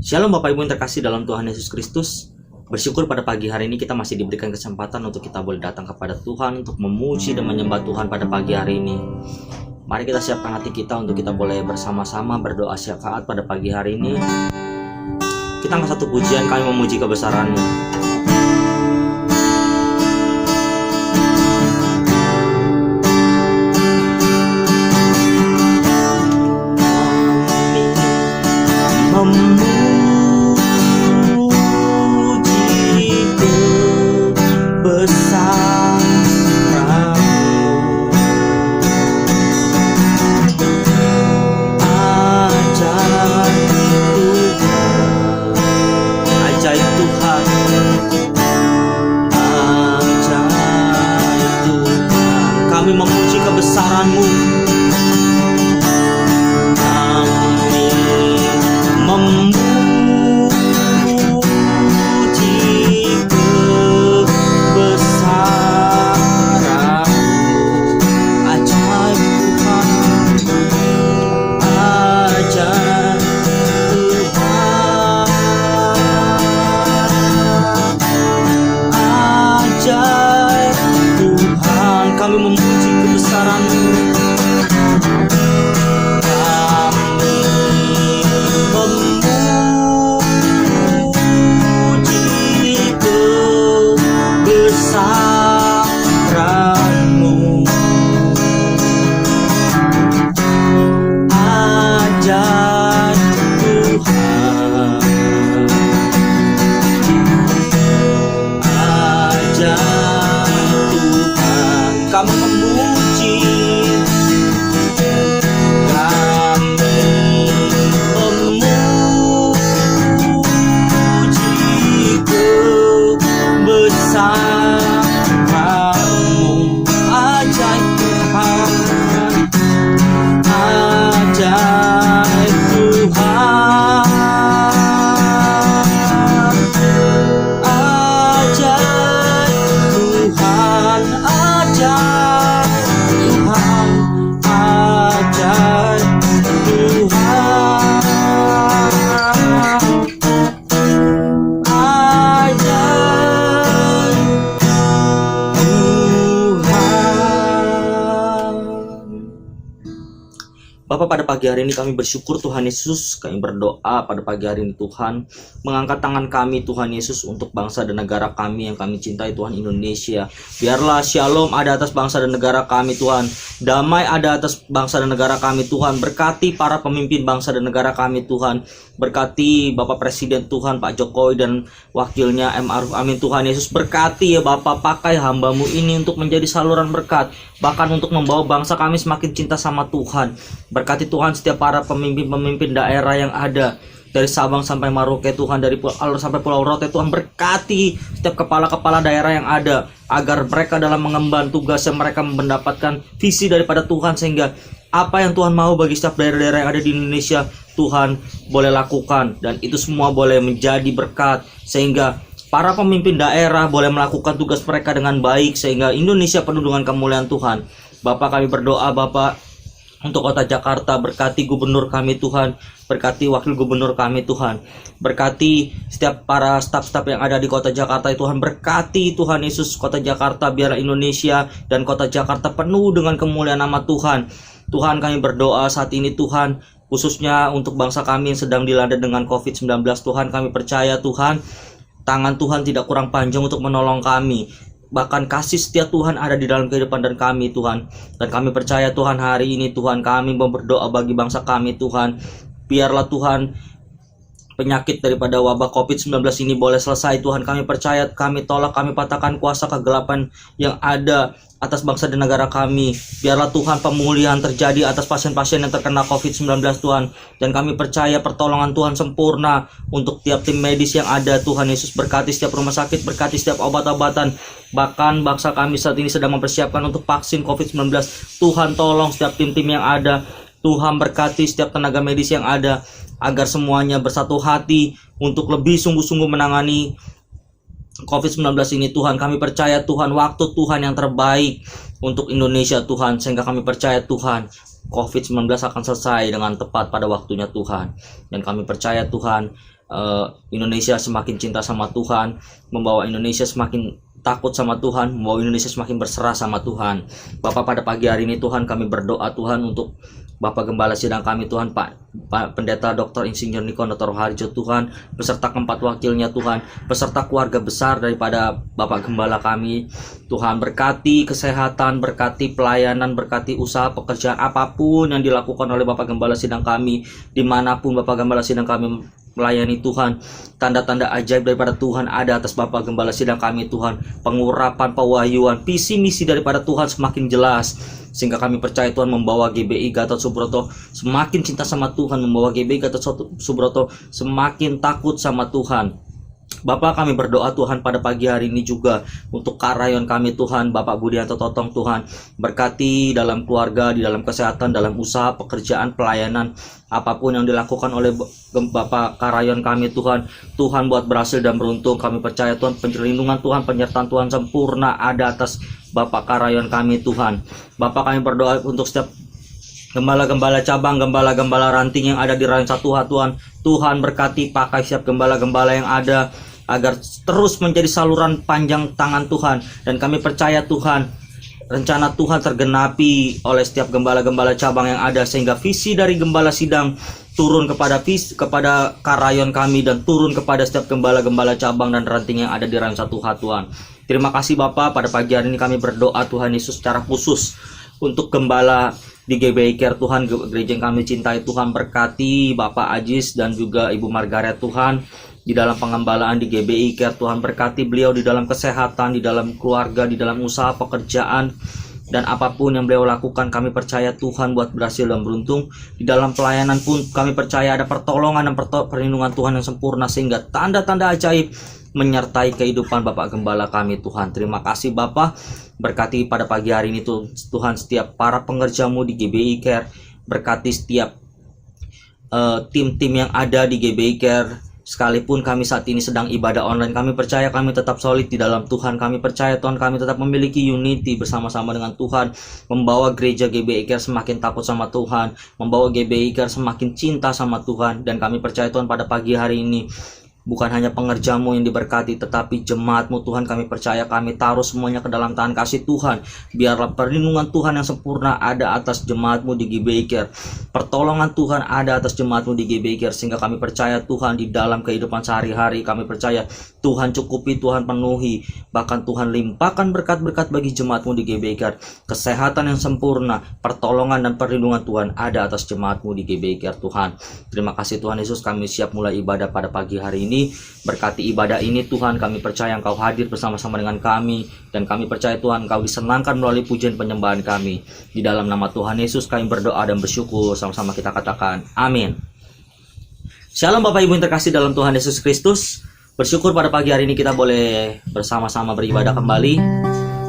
Shalom Bapak Ibu yang terkasih dalam Tuhan Yesus Kristus. Bersyukur pada pagi hari ini kita masih diberikan kesempatan untuk kita boleh datang kepada Tuhan, untuk memuji dan menyembah Tuhan pada pagi hari ini. Mari kita siapkan hati kita untuk kita boleh bersama-sama berdoa syafaat pada pagi hari ini. Kita angkat satu pujian, kami memuji kebesaran-Mu. Kami memuji kebesaran-Mu. Kami memuji kebesaran-Mu. Ajaib Tuhan, ajaib Tuhan, ajaib Tuhan. Kami memuji kebesaran-Mu. Kami memuji kebesaran-Mu. Ajaib Tuhan, ajaib Tuhan. Kami memuji, kami memuji kebesaran-Mu. Ajaib Tuhan, ajaib Tuhan, ajaib Tuhan, ajaib Tuhan, ajaib Tuhan, ajaib Tuhan. Bapak, pada pagi hari ini kami bersyukur Tuhan Yesus, kami berdoa pada pagi hari ini Tuhan, mengangkat tangan kami Tuhan Yesus untuk bangsa dan negara kami yang kami cintai Tuhan, Indonesia. Biarlah shalom ada atas bangsa dan negara kami Tuhan, damai ada atas bangsa dan negara kami Tuhan. Berkati para pemimpin bangsa dan negara kami Tuhan, berkati Bapak Presiden Tuhan, Pak Jokowi dan wakilnya M. Aruf Amin Tuhan Yesus. Berkati ya Bapak, pakai hamba-Mu ini untuk menjadi saluran berkat, bahkan untuk membawa bangsa kami semakin cinta sama Tuhan. Berkati Tuhan setiap para pemimpin-pemimpin daerah yang ada, dari Sabang sampai Merauke Tuhan, dari Pulau sampai Pulau Rote Tuhan. Berkati setiap kepala-kepala daerah yang ada, agar mereka dalam mengemban tugasnya mereka mendapatkan visi daripada Tuhan, sehingga apa yang Tuhan mau bagi setiap daerah-daerah yang ada di Indonesia Tuhan boleh lakukan, dan itu semua boleh menjadi berkat, sehingga para pemimpin daerah boleh melakukan tugas mereka dengan baik, sehingga Indonesia penuh dengan kemuliaan Tuhan. Bapak, kami berdoa Bapak untuk kota Jakarta. Berkati gubernur kami Tuhan, berkati wakil gubernur kami Tuhan, berkati setiap para staf-staf yang ada di kota Jakarta Tuhan. Berkati Tuhan Yesus kota Jakarta, biarlah Indonesia dan kota Jakarta penuh dengan kemuliaan nama Tuhan. Tuhan, kami berdoa saat ini Tuhan, khususnya untuk bangsa kami yang sedang dilanda dengan COVID-19 Tuhan. Kami percaya Tuhan, tangan Tuhan tidak kurang panjang untuk menolong kami. Bahkan kasih setia Tuhan ada di dalam kehidupan dan kami Tuhan. Dan kami percaya Tuhan, hari ini Tuhan kami berdoa bagi bangsa kami Tuhan. Biarlah Tuhan penyakit daripada wabah COVID-19 ini boleh selesai Tuhan. Kami percaya, kami tolak, kami patahkan kuasa kegelapan yang ada atas bangsa dan negara kami. Biarlah Tuhan pemulihan terjadi atas pasien-pasien yang terkena COVID-19 Tuhan. Dan kami percaya pertolongan Tuhan sempurna untuk tiap tim medis yang ada Tuhan Yesus. Berkati setiap rumah sakit, berkati setiap obat-obatan. Bahkan bangsa kami saat ini sedang mempersiapkan untuk vaksin COVID-19. Tuhan tolong setiap tim-tim yang ada. Tuhan berkati setiap tenaga medis yang ada, agar semuanya bersatu hati untuk lebih sungguh-sungguh menangani COVID-19 ini Tuhan. Kami percaya Tuhan, waktu Tuhan yang terbaik untuk Indonesia Tuhan, sehingga kami percaya Tuhan, COVID-19 akan selesai dengan tepat pada waktunya Tuhan. Dan kami percaya Tuhan, Indonesia semakin cinta sama Tuhan, membawa Indonesia semakin takut sama Tuhan, membawa Indonesia semakin berserah sama Tuhan. Bapak, pada pagi hari ini Tuhan, kami berdoa Tuhan untuk Bapak Gembala Sidang kami Tuhan, Pak Pendeta Dr. Insinyur Niko Noto Harjo Tuhan, beserta keempat wakilnya Tuhan, beserta keluarga besar daripada Bapak Gembala kami Tuhan. Berkati kesehatan, berkati pelayanan, berkati usaha pekerjaan apapun yang dilakukan oleh Bapak Gembala Sidang kami, dimanapun Bapak Gembala Sidang kami melayani Tuhan. Tanda-tanda ajaib daripada Tuhan ada atas Bapak Gembala Sidang kami Tuhan. Pengurapan, pewahyuan, visi misi daripada Tuhan semakin jelas, sehingga kami percaya Tuhan membawa GBI Gatot Subroto semakin cinta sama Tuhan, membawa GBI Gatot Subroto semakin takut sama Tuhan. Bapak, kami berdoa Tuhan pada pagi hari ini juga untuk karayon kami Tuhan, Bapak Budianto Totong Tuhan. Berkati dalam keluarga, di dalam kesehatan, dalam usaha, pekerjaan, pelayanan, apapun yang dilakukan oleh Bapak karayon kami Tuhan. Tuhan buat berhasil dan beruntung. Kami percaya Tuhan perlindungan Tuhan, penyertaan Tuhan sempurna ada atas Bapak karayon kami Tuhan. Bapak, kami berdoa untuk setiap gembala-gembala cabang, gembala-gembala ranting yang ada di Rayon 1H Tuhan. Tuhan berkati pakai setiap gembala-gembala yang ada, agar terus menjadi saluran panjang tangan Tuhan. Dan kami percaya Tuhan, rencana Tuhan tergenapi oleh setiap gembala-gembala cabang yang ada, sehingga visi dari Gembala Sidang turun kepada karayon kami, dan turun kepada setiap gembala-gembala cabang dan ranting yang ada di Rayon 1H Tuhan. Terima kasih Bapak, pada pagi hari ini kami berdoa Tuhan Yesus secara khusus untuk gembala di GBI Care Tuhan, gereja yang kami cintai Tuhan. Berkati Bapak Ajis dan juga Ibu Margaret Tuhan di dalam pengembalaan di GBI Care Tuhan. Berkati beliau di dalam kesehatan, di dalam keluarga, di dalam usaha pekerjaan, dan apapun yang beliau lakukan. Kami percaya Tuhan buat berhasil dan beruntung. Di dalam pelayanan pun kami percaya ada pertolongan dan perlindungan Tuhan yang sempurna, sehingga tanda-tanda ajaib menyertai kehidupan Bapak Gembala kami Tuhan. Terima kasih Bapak. Berkati pada pagi hari ini Tuhan setiap para pengerjamu di GBI Care. Berkati setiap tim-tim yang ada di GBI Care. Sekalipun kami saat ini sedang ibadah online, kami percaya kami tetap solid di dalam Tuhan. Kami percaya Tuhan, kami tetap memiliki unity bersama-sama dengan Tuhan, membawa gereja GBI Care semakin takut sama Tuhan, membawa GBI Care semakin cinta sama Tuhan. Dan kami percaya Tuhan, pada pagi hari ini bukan hanya pengerjamu yang diberkati, tetapi jemaatmu Tuhan. Kami percaya kami taruh semuanya ke dalam tangan kasih Tuhan. Biarlah perlindungan Tuhan yang sempurna ada atas jemaatmu di GBI Care. Pertolongan Tuhan ada atas jemaatmu di GBI Care, sehingga kami percaya Tuhan di dalam kehidupan sehari-hari. Kami percaya Tuhan cukupi, Tuhan penuhi, bahkan Tuhan limpahkan berkat-berkat bagi jemaatmu di GBI Care. Kesehatan yang sempurna, pertolongan dan perlindungan Tuhan ada atas jemaatmu di GBI Care Tuhan. Terima kasih Tuhan Yesus, kami siap mulai ibadah pada pagi hari ini. Berkati ibadah ini Tuhan, kami percaya Engkau hadir bersama-sama dengan kami, dan kami percaya Tuhan Engkau disenangkan melalui pujian penyembahan kami. Di dalam nama Tuhan Yesus kami berdoa dan bersyukur. Sama-sama kita katakan amin. Shalom Bapak Ibu yang terkasih dalam Tuhan Yesus Kristus. Bersyukur pada pagi hari ini kita boleh bersama-sama beribadah kembali.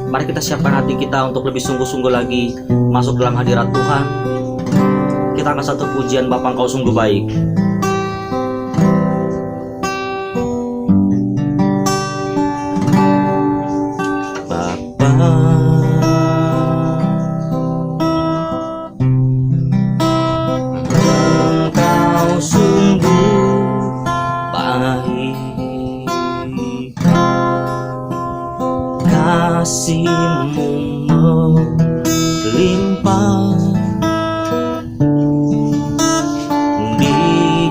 Mari kita siapkan hati kita untuk lebih sungguh-sungguh lagi masuk dalam hadirat Tuhan. Kita akan satu pujian, Bapa Engkau sungguh baik. Kasih-Mu melimpah di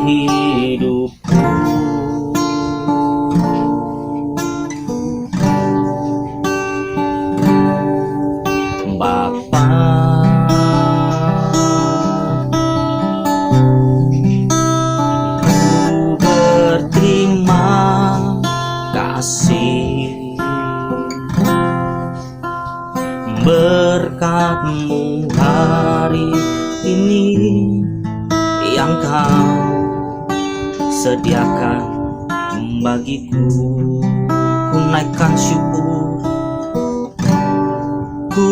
hidupku. Bapa, ku berterima kasih berkat-Mu hari ini yang Kau sediakan bagiku. Ku naikkan syukur, ku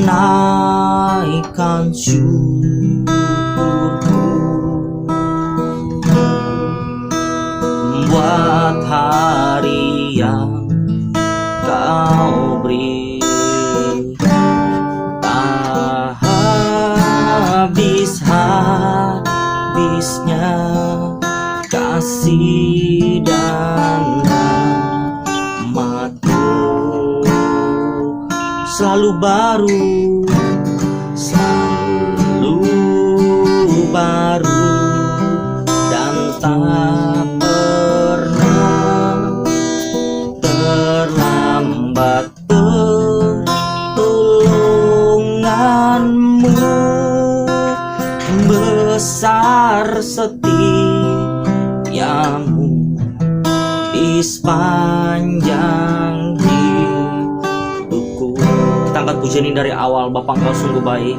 naikkan syukurku buat hari yang Kau beri. Habis-habisnya kasih dan rahmat-Mu selalu baru, selalu baru, dan tak pernah terlambat. Pertolongan-Mu besar setiamu di sepanjang hidupku. Kita angkat pujian ini dari awal. Bapa, Engkau sungguh baik.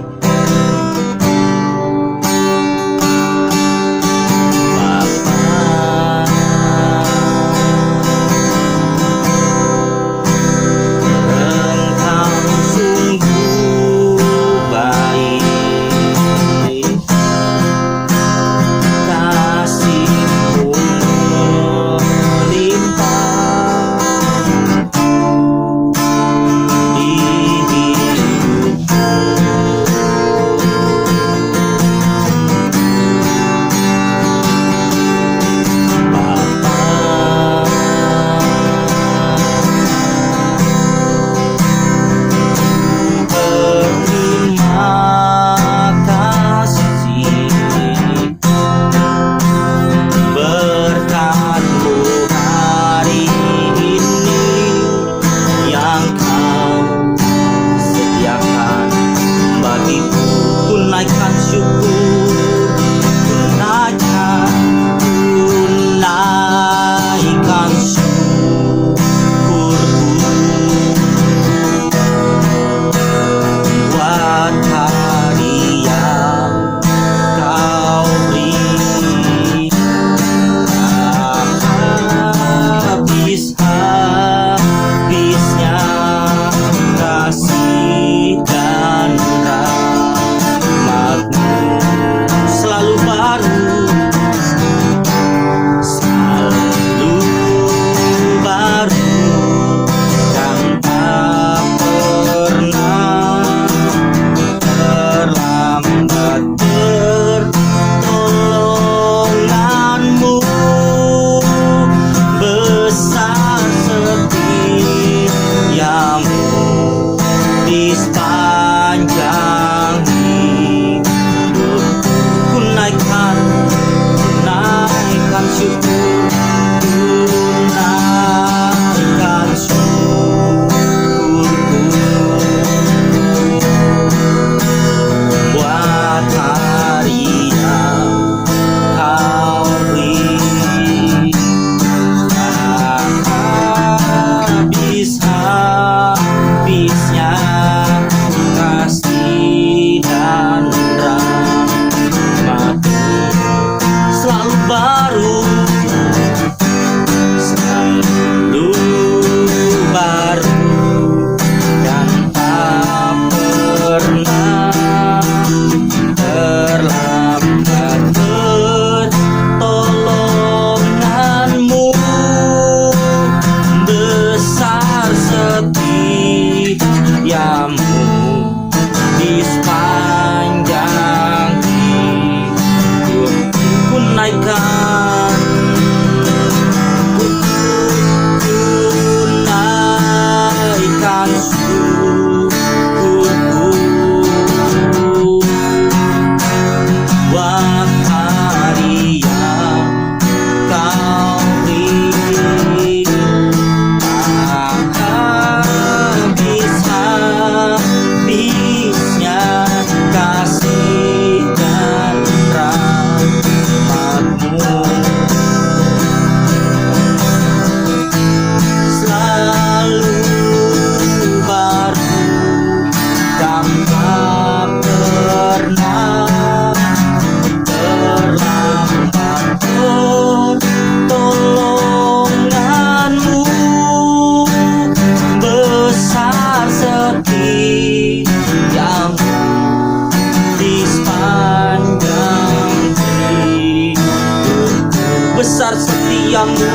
setiamu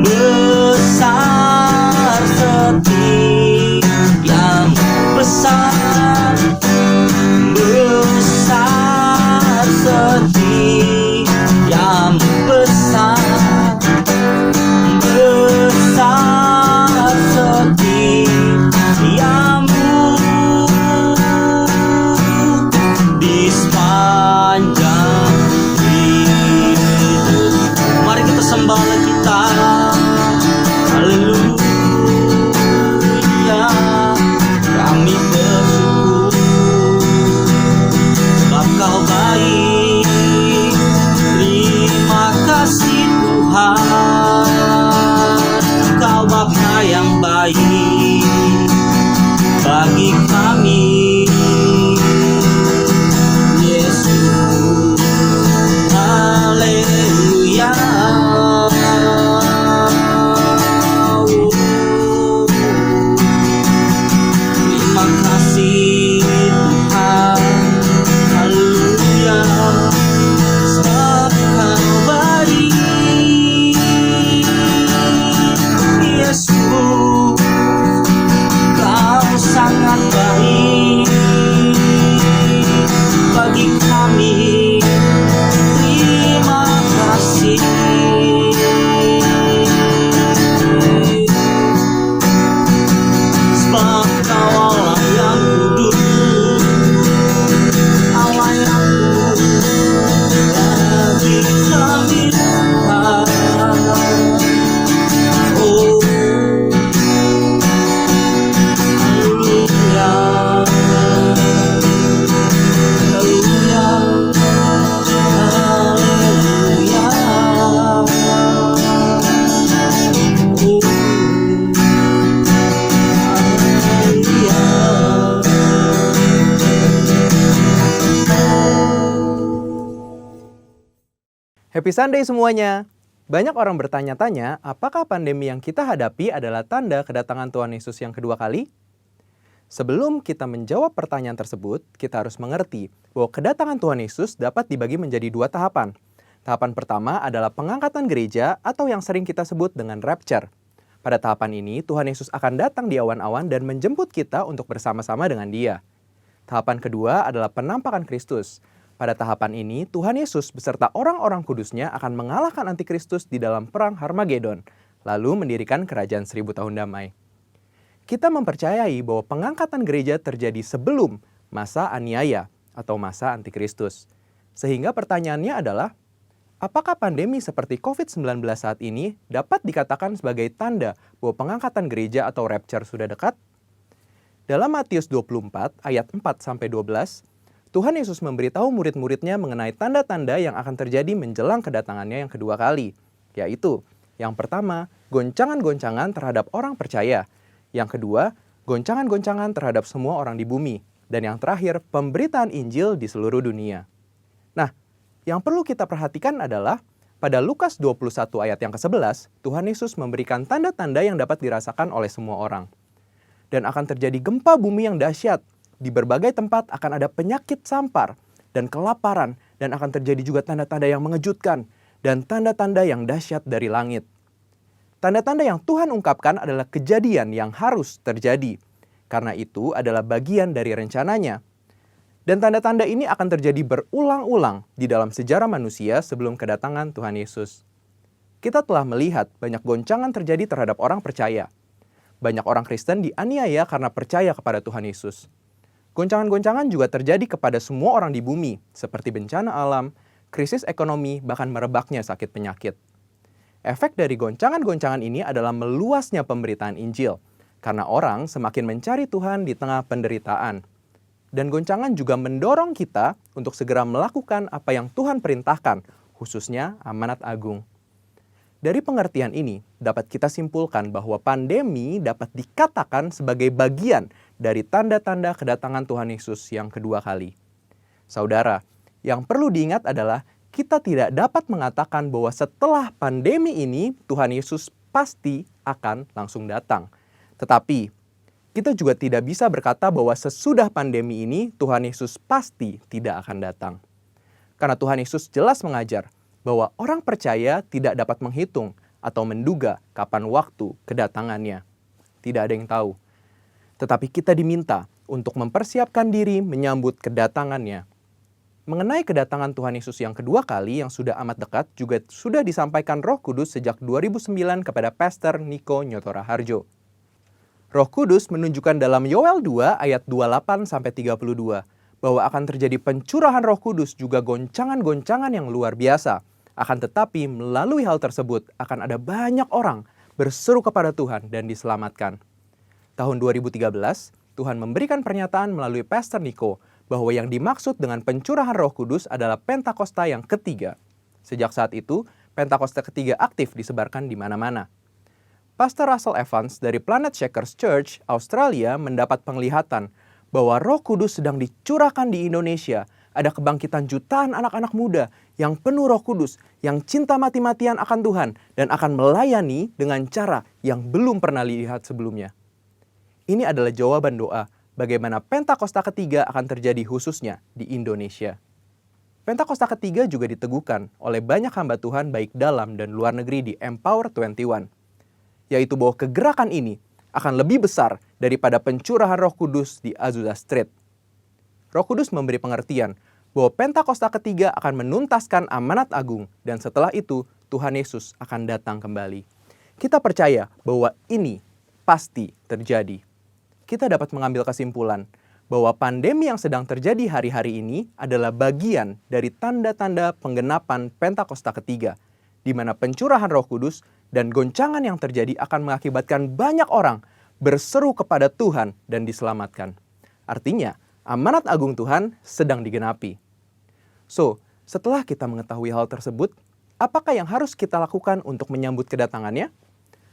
besar, setiamu besar, besar setiamu. Happy Sunday semuanya! Banyak orang bertanya-tanya, apakah pandemi yang kita hadapi adalah tanda kedatangan Tuhan Yesus yang kedua kali? Sebelum kita menjawab pertanyaan tersebut, kita harus mengerti bahwa kedatangan Tuhan Yesus dapat dibagi menjadi dua tahapan. Tahapan pertama adalah pengangkatan gereja atau yang sering kita sebut dengan rapture. Pada tahapan ini, Tuhan Yesus akan datang di awan-awan dan menjemput kita untuk bersama-sama dengan Dia. Tahapan kedua adalah penampakan Kristus. Pada tahapan ini, Tuhan Yesus beserta orang-orang kudusnya akan mengalahkan antikristus di dalam perang Harmagedon, lalu mendirikan kerajaan 1000 tahun damai. Kita mempercayai bahwa pengangkatan gereja terjadi sebelum masa aniaya atau masa antikristus. Sehingga pertanyaannya adalah, apakah pandemi seperti COVID-19 saat ini dapat dikatakan sebagai tanda bahwa pengangkatan gereja atau rapture sudah dekat? Dalam Matius 24 ayat 4-12, Tuhan Yesus memberitahu murid-muridnya mengenai tanda-tanda yang akan terjadi menjelang kedatangannya yang kedua kali, yaitu yang pertama, goncangan-goncangan terhadap orang percaya. Yang kedua, goncangan-goncangan terhadap semua orang di bumi. Dan yang terakhir, pemberitaan Injil di seluruh dunia. Nah, yang perlu kita perhatikan adalah pada Lukas 21 ayat yang ke-11, Tuhan Yesus memberikan tanda-tanda yang dapat dirasakan oleh semua orang. Dan akan terjadi gempa bumi yang dahsyat. Di berbagai tempat akan ada penyakit sampar dan kelaparan. Dan akan terjadi juga tanda-tanda yang mengejutkan. Dan tanda-tanda yang dahsyat dari langit. Tanda-tanda yang Tuhan ungkapkan adalah kejadian yang harus terjadi. Karena itu adalah bagian dari rencananya. Dan tanda-tanda ini akan terjadi berulang-ulang di dalam sejarah manusia sebelum kedatangan Tuhan Yesus. Kita telah melihat banyak goncangan terjadi terhadap orang percaya. Banyak orang Kristen dianiaya karena percaya kepada Tuhan Yesus. Goncangan-goncangan juga terjadi kepada semua orang di bumi, seperti bencana alam, krisis ekonomi, bahkan merebaknya sakit penyakit. Efek dari goncangan-goncangan ini adalah meluasnya pemberitaan Injil, karena orang semakin mencari Tuhan di tengah penderitaan. Dan goncangan juga mendorong kita untuk segera melakukan apa yang Tuhan perintahkan, khususnya amanat agung. Dari pengertian ini, dapat kita simpulkan bahwa pandemi dapat dikatakan sebagai bagian dari tanda-tanda kedatangan Tuhan Yesus yang kedua kali. Saudara, yang perlu diingat adalah kita tidak dapat mengatakan bahwa setelah pandemi ini Tuhan Yesus pasti akan langsung datang. Tetapi kita juga tidak bisa berkata bahwa sesudah pandemi ini Tuhan Yesus pasti tidak akan datang. Karena Tuhan Yesus jelas mengajar bahwa orang percaya tidak dapat menghitung atau menduga kapan waktu kedatangannya. Tidak ada yang tahu. Tetapi kita diminta untuk mempersiapkan diri menyambut kedatangannya. Mengenai kedatangan Tuhan Yesus yang kedua kali yang sudah amat dekat juga sudah disampaikan Roh Kudus sejak 2009 kepada Pastor Niko Nyotora Harjo. Roh Kudus menunjukkan dalam Yoel 2 ayat 28-32 bahwa akan terjadi pencurahan Roh Kudus juga goncangan-goncangan yang luar biasa. Akan tetapi melalui hal tersebut akan ada banyak orang berseru kepada Tuhan dan diselamatkan. Tahun 2013, Tuhan memberikan pernyataan melalui Pastor Niko bahwa yang dimaksud dengan pencurahan Roh Kudus adalah Pentakosta yang ketiga. Sejak saat itu, Pentakosta ketiga aktif disebarkan di mana-mana. Pastor Russell Evans dari Planet Shakers Church, Australia mendapat penglihatan bahwa Roh Kudus sedang dicurahkan di Indonesia. Ada kebangkitan jutaan anak-anak muda yang penuh Roh Kudus, yang cinta mati-matian akan Tuhan dan akan melayani dengan cara yang belum pernah dilihat sebelumnya. Ini adalah jawaban doa bagaimana Pentakosta ketiga akan terjadi khususnya di Indonesia. Pentakosta ketiga juga diteguhkan oleh banyak hamba Tuhan baik dalam dan luar negeri di Empower 21. Yaitu bahwa kegerakan ini akan lebih besar daripada pencurahan Roh Kudus di Azusa Street. Roh Kudus memberi pengertian bahwa Pentakosta ketiga akan menuntaskan amanat agung dan setelah itu Tuhan Yesus akan datang kembali. Kita percaya bahwa ini pasti terjadi. Kita dapat mengambil kesimpulan bahwa pandemi yang sedang terjadi hari-hari ini adalah bagian dari tanda-tanda penggenapan Pentakosta ketiga, di mana pencurahan Roh Kudus dan goncangan yang terjadi akan mengakibatkan banyak orang berseru kepada Tuhan dan diselamatkan. Artinya, amanat agung Tuhan sedang digenapi. So, setelah kita mengetahui hal tersebut, apakah yang harus kita lakukan untuk menyambut kedatangannya?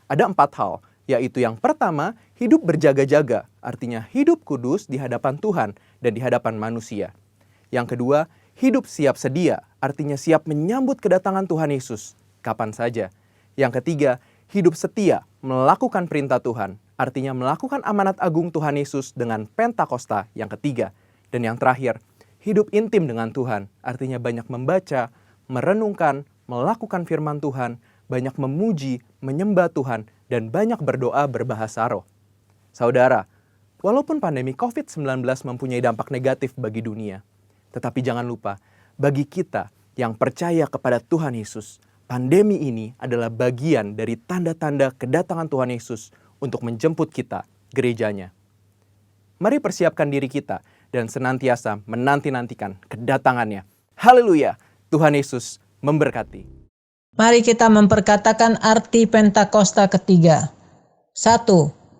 Ada 4 hal, yaitu yang pertama, hidup berjaga-jaga, artinya hidup kudus di hadapan Tuhan dan di hadapan manusia. Yang kedua, hidup siap sedia, artinya siap menyambut kedatangan Tuhan Yesus kapan saja. Yang ketiga, hidup setia melakukan perintah Tuhan, artinya melakukan amanat agung Tuhan Yesus dengan Pentakosta yang ketiga. Dan yang terakhir, hidup intim dengan Tuhan, artinya banyak membaca, merenungkan, melakukan firman Tuhan, banyak memuji, menyembah Tuhan, dan banyak berdoa berbahasa roh. Saudara, walaupun pandemi COVID-19 mempunyai dampak negatif bagi dunia, tetapi jangan lupa, bagi kita yang percaya kepada Tuhan Yesus, pandemi ini adalah bagian dari tanda-tanda kedatangan Tuhan Yesus untuk menjemput kita, gerejanya. Mari persiapkan diri kita dan senantiasa menanti-nantikan kedatangannya. Haleluya! Tuhan Yesus memberkati. Mari kita memperkatakan arti Pentakosta ketiga. 1.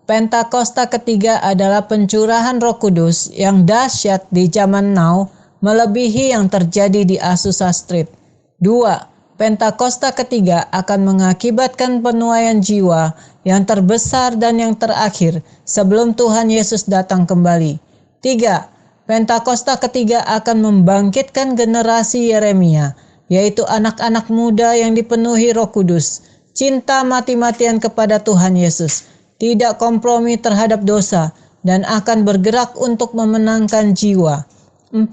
Pentakosta ketiga adalah pencurahan Roh Kudus yang dahsyat di zaman now, melebihi yang terjadi di Azusa Street. 2. Pentakosta ketiga akan mengakibatkan penuaian jiwa yang terbesar dan yang terakhir sebelum Tuhan Yesus datang kembali. 3. Pentakosta ketiga akan membangkitkan generasi Yeremia, yaitu anak-anak muda yang dipenuhi Roh Kudus, cinta mati-matian kepada Tuhan Yesus, tidak kompromi terhadap dosa, dan akan bergerak untuk memenangkan jiwa. 4.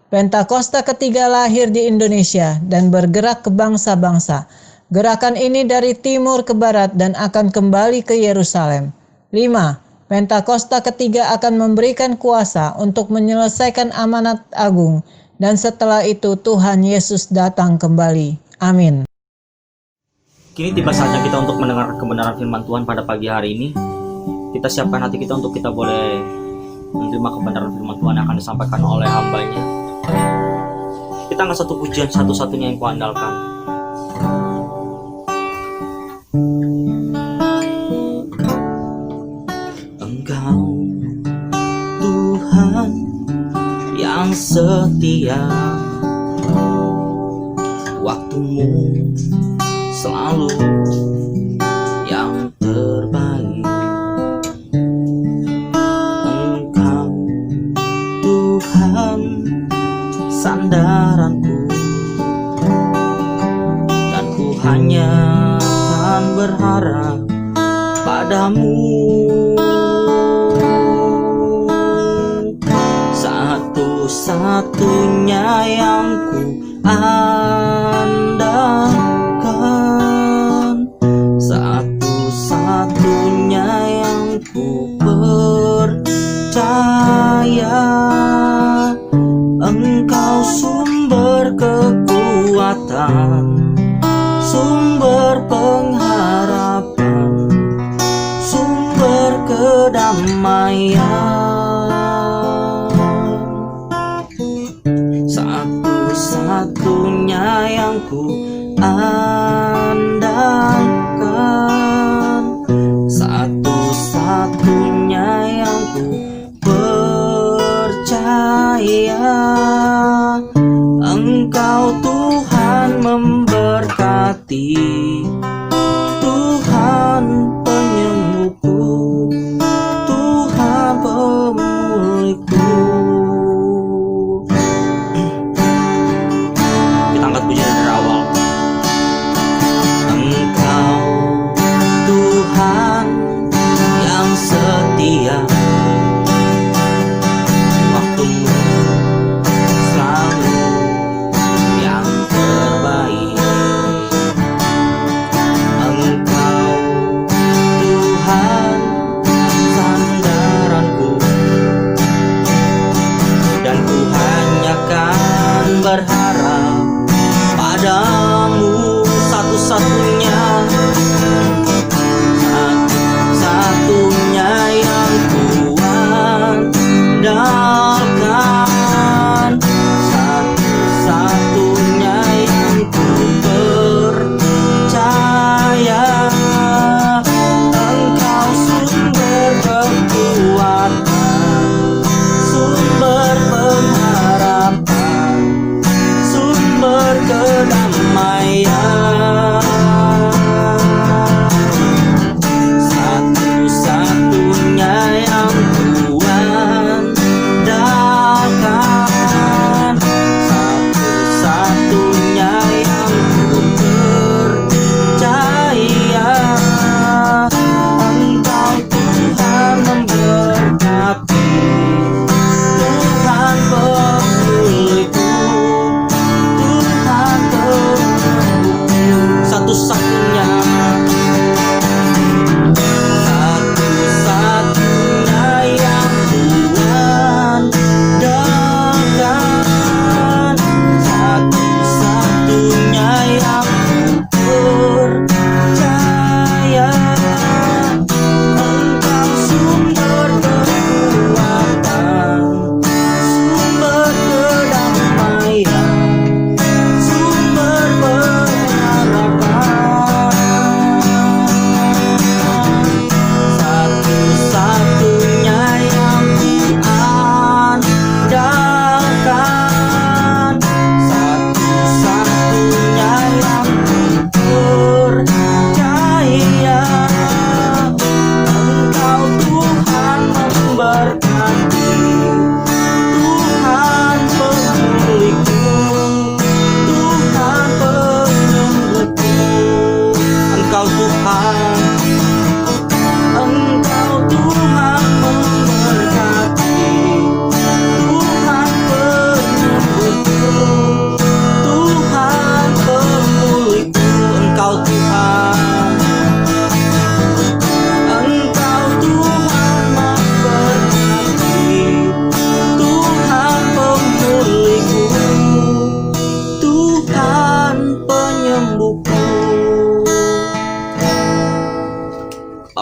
Pentakosta ketiga lahir di Indonesia dan bergerak ke bangsa-bangsa. Gerakan ini dari timur ke barat dan akan kembali ke Yerusalem. 5. Pentakosta ketiga akan memberikan kuasa untuk menyelesaikan amanat agung, dan setelah itu Tuhan Yesus datang kembali. Amin. Kini tiba saatnya kita untuk mendengar kebenaran firman Tuhan pada pagi hari ini. Kita siapkan hati kita untuk kita boleh menerima kebenaran firman Tuhan yang akan disampaikan oleh hamba-Nya. Kita angkat satu pujian satu-satunya yang kuandalkan. Engkau Tuhan yang setia, waktumu selalu yang terbaik. Engkau Tuhan sandaranku, dan ku hanya akan berharap padamu. Satu-satunya yang ku andalkan, satu-satunya yang ku percaya. Engkau sumber kekuatan, sumber pengharapan, sumber kedamaian. Satu-satunya yang ku andalkan, satu-satunya yang ku percaya. Engkau Tuhan memberkati, Tuhan penyembuhku, Tuhan pemulihku. Kita angkat pujian dari awal. Engkau Tuhan yang setia, waktumu selalu yang terbaik.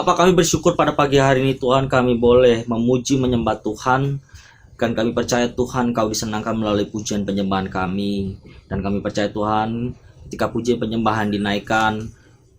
Bapa, kami bersyukur pada pagi hari ini Tuhan, kami boleh memuji menyembah Tuhan. Dan kami percaya Tuhan Kau disenangkan melalui pujian penyembahan kami. Dan kami percaya Tuhan, ketika pujian penyembahan dinaikkan,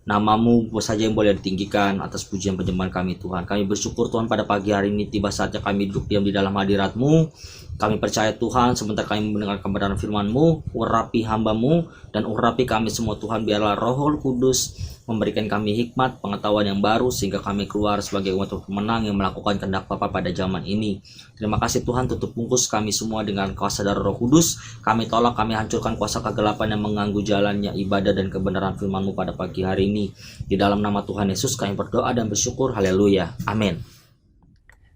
Nama-Mu saja yang boleh ditinggikan atas pujian penyembahan kami Tuhan. Kami bersyukur Tuhan pada pagi hari ini tiba saatnya kami duduk diam di dalam hadirat-Mu. Kami percaya Tuhan, sebentar kami mendengar kebenaran firman-Mu, urapi hamba-Mu dan urapi kami semua Tuhan. Biarlah Roh Kudus memberikan kami hikmat, pengetahuan yang baru sehingga kami keluar sebagai umat pemenang yang melakukan kehendak Bapa pada zaman ini. Terima kasih Tuhan, tutup bungkus kami semua dengan kuasa darah Roh Kudus. Kami tolak, kami hancurkan kuasa kegelapan yang mengganggu jalannya ibadah dan kebenaran firman-Mu pada pagi hari ini. Di dalam nama Tuhan Yesus kami berdoa dan bersyukur. Haleluya. Amin.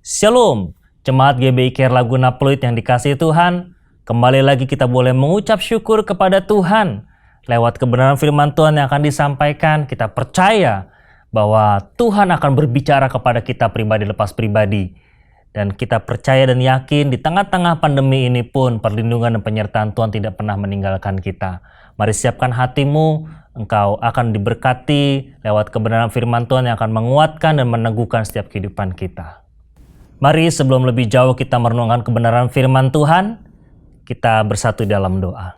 Shalom, Jemaat GBI Care Laguna Pluit yang dikasihi Tuhan. Kembali lagi kita boleh mengucap syukur kepada Tuhan. Lewat kebenaran firman Tuhan yang akan disampaikan, kita percaya bahwa Tuhan akan berbicara kepada kita pribadi lepas pribadi. Dan kita percaya dan yakin di tengah-tengah pandemi ini pun perlindungan dan penyertaan Tuhan tidak pernah meninggalkan kita. Mari siapkan hatimu, engkau akan diberkati lewat kebenaran firman Tuhan yang akan menguatkan dan meneguhkan setiap kehidupan kita. Mari sebelum lebih jauh kita merenungkan kebenaran firman Tuhan, kita bersatu dalam doa.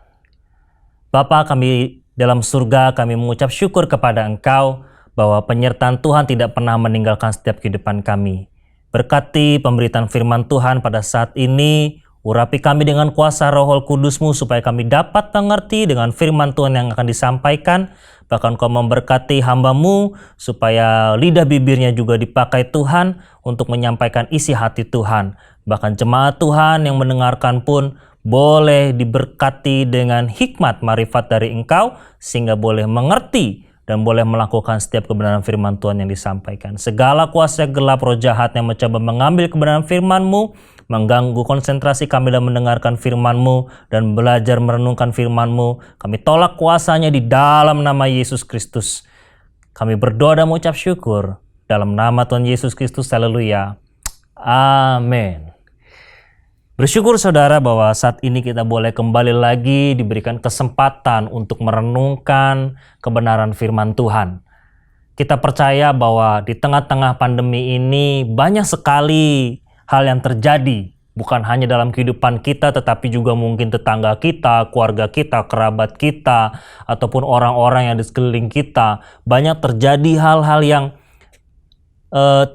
Bapa kami dalam surga, kami mengucap syukur kepada Engkau bahwa penyertaan Tuhan tidak pernah meninggalkan setiap kehidupan kami. Berkati pemberitaan firman Tuhan pada saat ini, urapi kami dengan kuasa Roh Kudus-Mu supaya kami dapat mengerti dengan firman Tuhan yang akan disampaikan. Bahkan Kau memberkati hamba-Mu supaya lidah bibirnya juga dipakai Tuhan untuk menyampaikan isi hati Tuhan. Bahkan jemaat Tuhan yang mendengarkan pun boleh diberkati dengan hikmat marifat dari Engkau sehingga boleh mengerti dan boleh melakukan setiap kebenaran firman Tuhan yang disampaikan. Segala kuasa gelap roh jahat yang mencoba mengambil kebenaran firman-Mu, mengganggu konsentrasi kami dalam mendengarkan firman-Mu dan belajar merenungkan firman-Mu, kami tolak kuasanya di dalam nama Yesus Kristus. Kami berdoa dan mengucap syukur dalam nama Tuhan Yesus Kristus. Haleluya. Amin. Bersyukur saudara bahwa saat ini kita boleh kembali lagi diberikan kesempatan untuk merenungkan kebenaran firman Tuhan. Kita percaya bahwa di tengah-tengah pandemi ini banyak sekali hal yang terjadi. Bukan hanya dalam kehidupan kita tetapi juga mungkin tetangga kita, keluarga kita, kerabat kita, ataupun orang-orang yang di sekeliling kita. Banyak terjadi hal-hal yang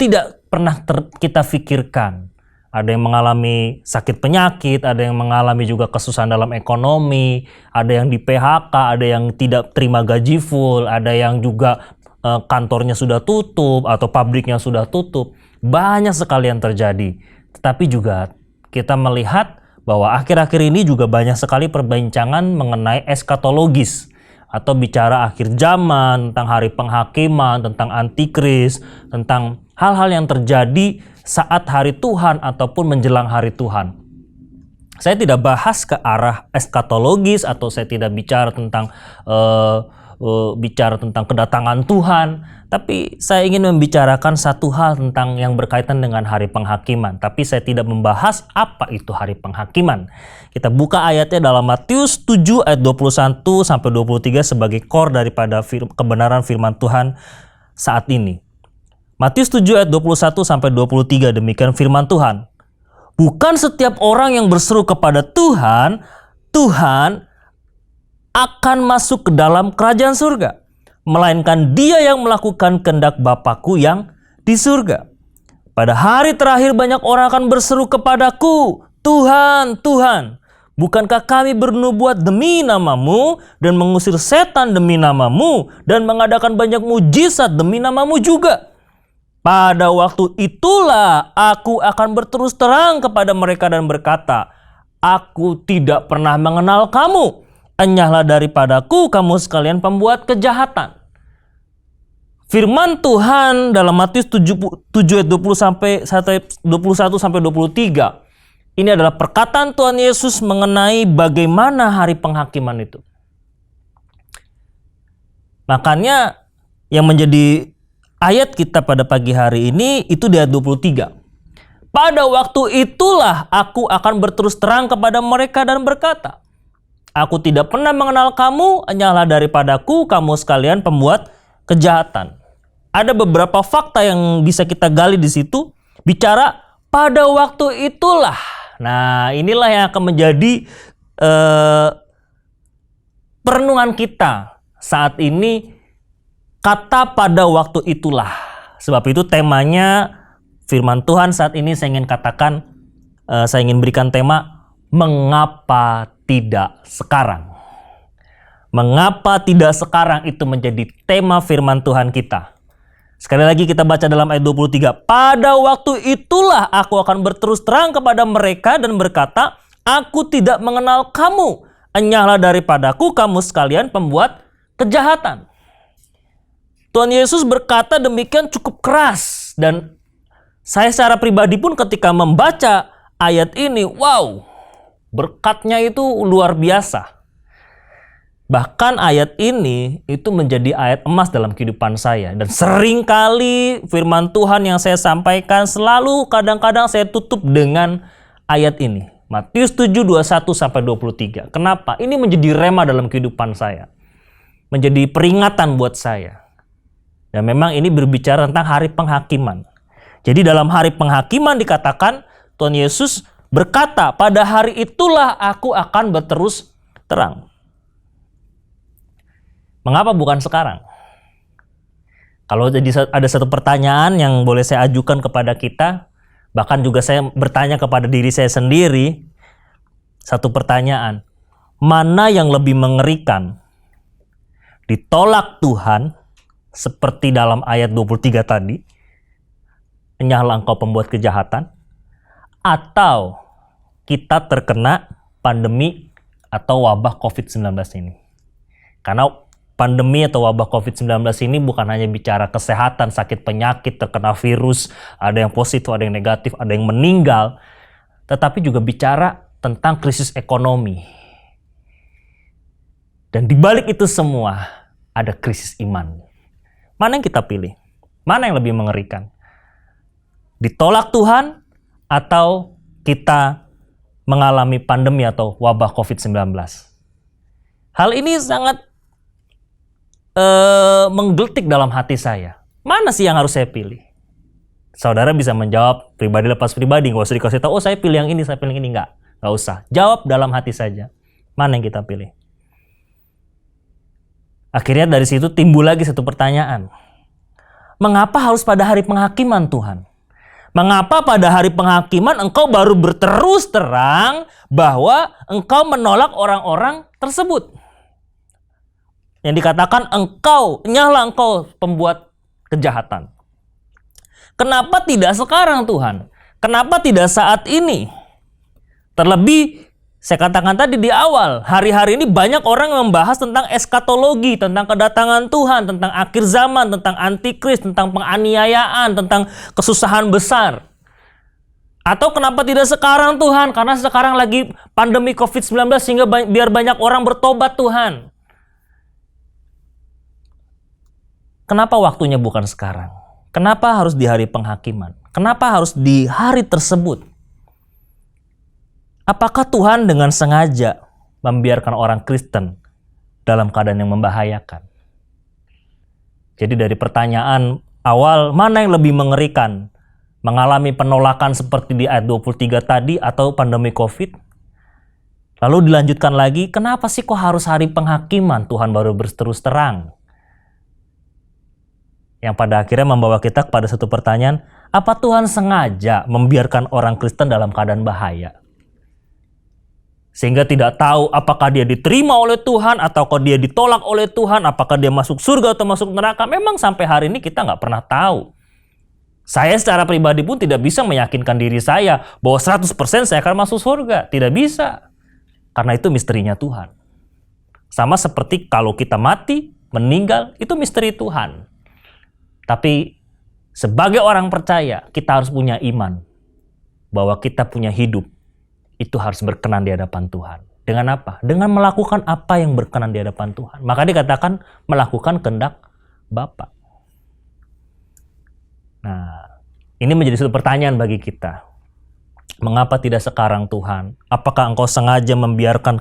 tidak pernah kita pikirkan. Ada yang mengalami sakit penyakit, ada yang mengalami juga kesusahan dalam ekonomi, ada yang di PHK, ada yang tidak terima gaji full, ada yang juga kantornya sudah tutup atau pabriknya sudah tutup. Banyak sekali yang terjadi. Tetapi juga kita melihat bahwa akhir-akhir ini juga banyak sekali perbincangan mengenai eskatologis atau bicara akhir zaman, tentang hari penghakiman, tentang antikris, tentang hal-hal yang terjadi saat hari Tuhan ataupun menjelang hari Tuhan. Saya tidak bahas ke arah eskatologis atau saya tidak bicara tentang kedatangan Tuhan, tapi saya ingin membicarakan satu hal tentang yang berkaitan dengan hari penghakiman. Tapi saya tidak membahas apa itu hari penghakiman. Kita buka ayatnya dalam Matius 7 ayat 21 sampai 23 sebagai core daripada kebenaran firman Tuhan saat ini. Matius 7 ayat 21 sampai 23, demikian firman Tuhan. Bukan setiap orang yang berseru kepada Tuhan, Tuhan akan masuk ke dalam kerajaan surga, melainkan dia yang melakukan kehendak Bapa-Ku yang di surga. Pada hari terakhir banyak orang akan berseru kepadaku, Tuhan, Tuhan, bukankah kami bernubuat demi nama-Mu dan mengusir setan demi nama-Mu dan mengadakan banyak mujizat demi nama-Mu juga? Pada waktu itulah aku akan berterus terang kepada mereka dan berkata, aku tidak pernah mengenal kamu. Enyahlah daripadaku kamu sekalian pembuat kejahatan. Firman Tuhan dalam Matius 7 ayat 21 sampai 23. Ini adalah perkataan Tuhan Yesus mengenai bagaimana hari penghakiman itu. Makanya yang menjadi ayat kita pada pagi hari ini itu di ayat 23. Pada waktu itulah aku akan berterus terang kepada mereka dan berkata, aku tidak pernah mengenal kamu, enyahlah daripadaku kamu sekalian pembuat kejahatan. ada beberapa fakta yang bisa kita gali di situ. Bicara pada waktu itulah. Nah, inilah yang akan menjadi perenungan kita saat ini, kata pada waktu itulah. Sebab itu temanya firman Tuhan saat ini saya ingin katakan, saya ingin berikan tema, mengapa tidak sekarang? Mengapa tidak sekarang itu menjadi tema firman Tuhan kita. Sekali lagi kita baca dalam ayat 23. Pada waktu itulah aku akan berterus terang kepada mereka dan berkata, aku tidak mengenal kamu. Enyahlah daripadaku kamu sekalian pembuat kejahatan. Tuhan Yesus berkata demikian cukup keras. Dan saya secara pribadi pun ketika membaca ayat ini, wow, berkatnya itu luar biasa. Bahkan ayat ini itu menjadi ayat emas dalam kehidupan saya. Dan seringkali firman Tuhan yang saya sampaikan selalu kadang-kadang saya tutup dengan ayat ini. Matius 7:21-23. Kenapa? Ini menjadi rema dalam kehidupan saya. Menjadi peringatan buat saya. Dan memang ini berbicara tentang hari penghakiman. Jadi dalam hari penghakiman dikatakan Tuhan Yesus berkata, pada hari itulah aku akan berterus terang. Mengapa bukan sekarang? Kalau jadi ada satu pertanyaan yang boleh saya ajukan kepada kita, bahkan juga saya bertanya kepada diri saya sendiri, satu pertanyaan, mana yang lebih mengerikan? Ditolak Tuhan, seperti dalam ayat 23 tadi, enyahlah engkau pembuat kejahatan, atau kita terkena pandemi atau wabah COVID-19 ini. Karena pandemi atau wabah COVID-19 ini bukan hanya bicara kesehatan, sakit penyakit, terkena virus, ada yang positif, ada yang negatif, ada yang meninggal, tetapi juga bicara tentang krisis ekonomi. Dan di balik itu semua ada krisis iman. Mana yang kita pilih? Mana yang lebih mengerikan? Ditolak Tuhan atau kita mengalami pandemi atau wabah COVID-19? Hal ini sangat menggelitik dalam hati saya. Mana sih yang harus saya pilih? Saudara bisa menjawab pribadi lepas pribadi, nggak usah dikasih tahu, oh saya pilih yang ini, saya pilih yang ini, nggak usah. Jawab dalam hati saja. Mana yang kita pilih? Akhirnya dari situ timbul lagi satu pertanyaan. Mengapa harus pada hari penghakiman Tuhan? Mengapa pada hari penghakiman engkau baru berterus terang bahwa engkau menolak orang-orang tersebut? Yang dikatakan enyahlah engkau pembuat kejahatan. Kenapa tidak sekarang Tuhan? Kenapa tidak saat ini? Terlebih, saya katakan tadi di awal, hari-hari ini banyak orang yang membahas tentang eskatologi, tentang kedatangan Tuhan, tentang akhir zaman, tentang antikris, tentang penganiayaan, tentang kesusahan besar. Atau kenapa tidak sekarang Tuhan? Karena sekarang lagi pandemi COVID-19 sehingga biar banyak orang bertobat Tuhan. Kenapa waktunya bukan sekarang? Kenapa harus di hari penghakiman? Kenapa harus di hari tersebut? Apakah Tuhan dengan sengaja membiarkan orang Kristen dalam keadaan yang membahayakan? Jadi dari pertanyaan awal, mana yang lebih mengerikan? Mengalami penolakan seperti di ayat 23 tadi atau pandemi COVID? Lalu dilanjutkan lagi, kenapa sih kok harus hari penghakiman Tuhan baru berterus terang? Yang pada akhirnya membawa kita kepada satu pertanyaan, apa Tuhan sengaja membiarkan orang Kristen dalam keadaan bahaya? Sehingga tidak tahu apakah dia diterima oleh Tuhan, ataukah dia ditolak oleh Tuhan, apakah dia masuk surga atau masuk neraka. Memang sampai hari ini kita nggak pernah tahu. Saya secara pribadi pun tidak bisa meyakinkan diri saya bahwa 100% saya akan masuk surga. Tidak bisa. Karena itu misterinya Tuhan. Sama seperti kalau kita mati, meninggal, itu misteri Tuhan. Tapi sebagai orang percaya, kita harus punya iman bahwa kita punya hidup itu harus berkenan di hadapan Tuhan. Dengan apa? Dengan melakukan apa yang berkenan di hadapan Tuhan. Maka dikatakan melakukan kehendak Bapa. Nah, ini menjadi satu pertanyaan bagi kita. Mengapa tidak sekarang Tuhan? Apakah Engkau sengaja membiarkan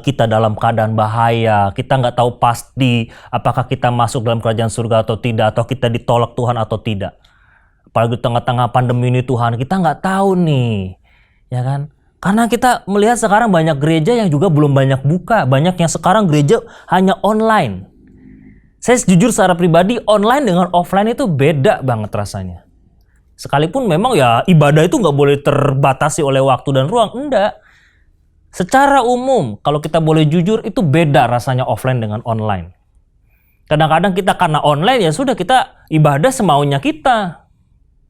kita dalam keadaan bahaya? Kita nggak tahu pasti apakah kita masuk dalam kerajaan surga atau tidak, atau kita ditolak Tuhan atau tidak. Apalagi di tengah-tengah pandemi ini Tuhan, kita nggak tahu nih, ya kan? Karena kita melihat sekarang banyak gereja yang juga belum banyak buka, banyak yang sekarang gereja hanya online. Saya jujur secara pribadi, online dengan offline itu beda banget rasanya. Sekalipun memang ya ibadah itu nggak boleh terbatasi oleh waktu dan ruang, enggak. Secara umum, kalau kita boleh jujur, itu beda rasanya offline dengan online. Kadang-kadang kita karena online ya sudah kita ibadah semaunya kita.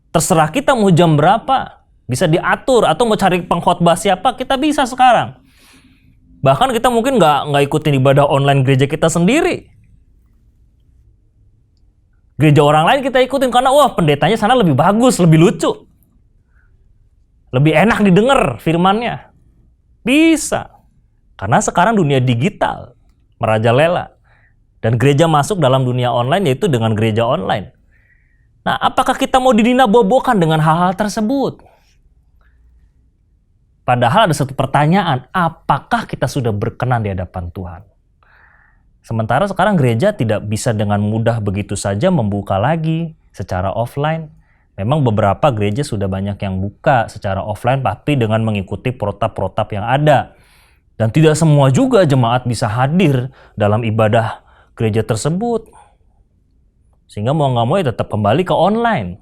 Terserah kita mau jam berapa, bisa diatur atau mau cari pengkhotbah siapa, kita bisa sekarang. Bahkan kita mungkin nggak ikutin ibadah online gereja kita sendiri. Gereja orang lain kita ikutin karena wah pendetanya sana lebih bagus, lebih lucu. Lebih enak didengar firmannya. Bisa. Karena sekarang dunia digital merajalela. Dan gereja masuk dalam dunia online yaitu dengan gereja online. Nah, apakah kita mau didinabobokan dengan hal-hal tersebut? Padahal ada satu pertanyaan, apakah kita sudah berkenan di hadapan Tuhan? Sementara sekarang gereja tidak bisa dengan mudah begitu saja membuka lagi secara offline. Memang beberapa gereja sudah banyak yang buka secara offline tapi dengan mengikuti protap-protap yang ada. Dan tidak semua juga jemaat bisa hadir dalam ibadah gereja tersebut. Sehingga mau nggak mau ya tetap kembali ke online.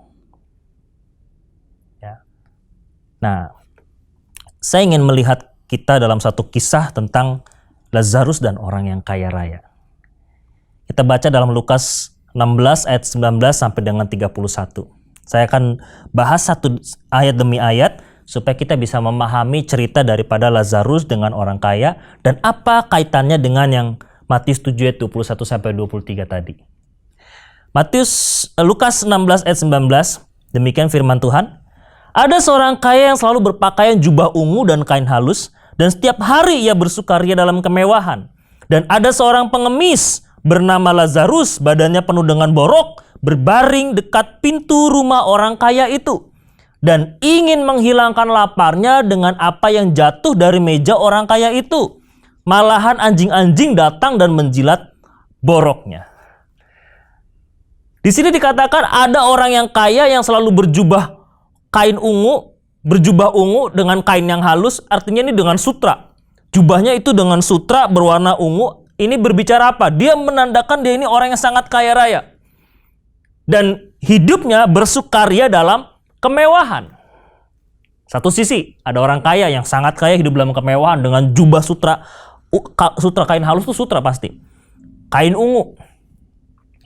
Ya. Nah, saya ingin melihat kita dalam satu kisah tentang Lazarus dan orang yang kaya raya. Kita baca dalam Lukas 16 ayat 19 sampai dengan 31. Saya akan bahas satu ayat demi ayat supaya kita bisa memahami cerita daripada Lazarus dengan orang kaya dan apa kaitannya dengan yang Matius 7 ayat 21 sampai 23 tadi. Lukas 16 ayat 19, demikian firman Tuhan. Ada seorang kaya yang selalu berpakaian jubah ungu dan kain halus dan setiap hari ia bersukaria dalam kemewahan. Dan ada seorang pengemis bernama Lazarus, badannya penuh dengan borok, berbaring dekat pintu rumah orang kaya itu. Dan ingin menghilangkan laparnya dengan apa yang jatuh dari meja orang kaya itu. Malahan anjing-anjing datang dan menjilat boroknya. Di sini dikatakan ada orang yang kaya yang selalu berjubah ungu dengan kain yang halus, artinya ini dengan sutra. Jubahnya itu dengan sutra berwarna ungu. Ini berbicara apa? Dia menandakan dia ini orang yang sangat kaya raya. Dan hidupnya bersukaria dalam kemewahan. Satu sisi, ada orang kaya yang sangat kaya hidup dalam kemewahan dengan jubah sutra kain halus itu sutra pasti. Kain ungu.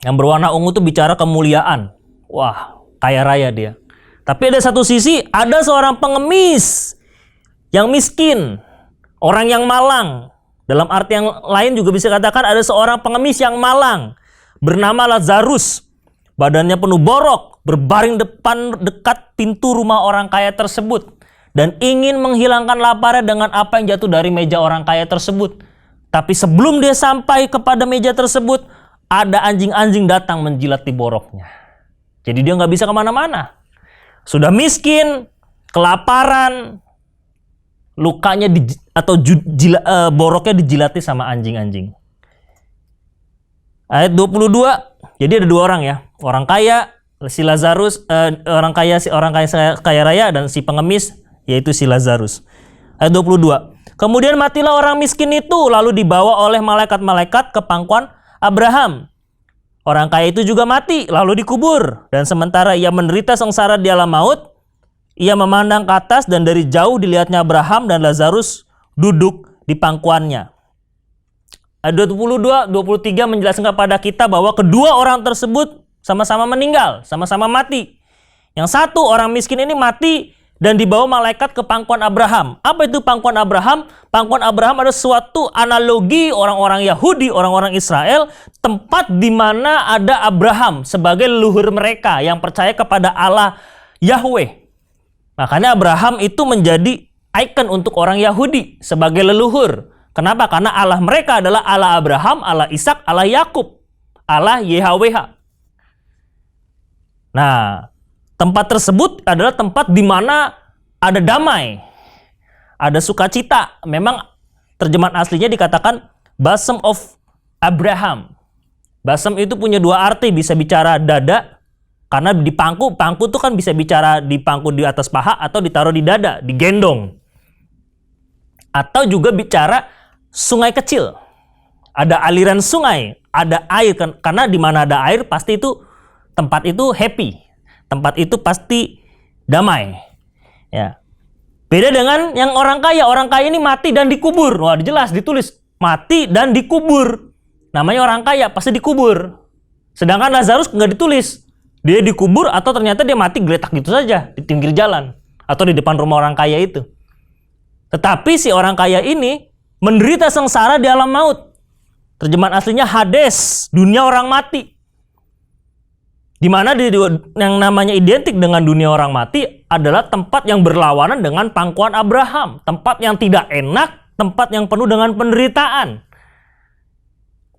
Yang berwarna ungu itu bicara kemuliaan. Wah, kaya raya dia. Tapi ada satu sisi, ada seorang pengemis yang miskin. Orang yang malang. Dalam arti yang lain juga bisa katakan ada seorang pengemis yang malang bernama Lazarus. Badannya penuh borok, berbaring dekat pintu rumah orang kaya tersebut dan ingin menghilangkan laparnya dengan apa yang jatuh dari meja orang kaya tersebut. Tapi sebelum dia sampai kepada meja tersebut, ada anjing-anjing datang menjilati boroknya. Jadi dia nggak bisa kemana-mana. Sudah miskin, kelaparan, lukanya boroknya dijilati sama anjing-anjing. Ayat 22. Jadi ada dua orang ya. Orang kaya si Lazarus, orang kaya raya dan si pengemis yaitu si Lazarus. Ayat 22. Kemudian matilah orang miskin itu lalu dibawa oleh malaikat-malaikat ke pangkuan Abraham. Orang kaya itu juga mati lalu dikubur dan sementara ia menderita sengsara di alam maut, ia memandang ke atas dan dari jauh dilihatnya Abraham dan Lazarus duduk di pangkuannya. Ayat 22, 23 menjelaskan kepada kita bahwa kedua orang tersebut sama-sama meninggal, sama-sama mati. Yang satu orang miskin ini mati dan dibawa malaikat ke pangkuan Abraham. Apa itu pangkuan Abraham? Pangkuan Abraham adalah suatu analogi orang-orang Yahudi, orang-orang Israel, tempat di mana ada Abraham sebagai leluhur mereka yang percaya kepada Allah Yahweh. Makanya Abraham itu menjadi ikon untuk orang Yahudi sebagai leluhur. Kenapa? Karena Allah mereka adalah Allah Abraham, Allah Ishak, Allah Yakub, Allah YHWH. Nah, tempat tersebut adalah tempat di mana ada damai, ada sukacita. Memang terjemahan aslinya dikatakan bosom of Abraham. Bosom itu punya dua arti, bisa bicara dada, karena di pangku itu kan bisa bicara di pangku di atas paha atau ditaruh di dada, digendong. Atau juga bicara sungai kecil. Ada aliran sungai, ada air, karena di mana ada air pasti itu tempat itu happy. Tempat itu pasti damai. Ya. Beda dengan yang orang kaya. Orang kaya ini mati dan dikubur. Wah, jelas ditulis mati dan dikubur. Namanya orang kaya pasti dikubur. Sedangkan Lazarus nggak ditulis. Dia dikubur atau ternyata dia mati geletak gitu saja di pinggir jalan atau di depan rumah orang kaya itu. Tetapi si orang kaya ini menderita sengsara di alam maut. Terjemahan aslinya Hades, dunia orang mati. Di mana yang namanya identik dengan dunia orang mati adalah tempat yang berlawanan dengan pangkuan Abraham. Tempat yang tidak enak, tempat yang penuh dengan penderitaan.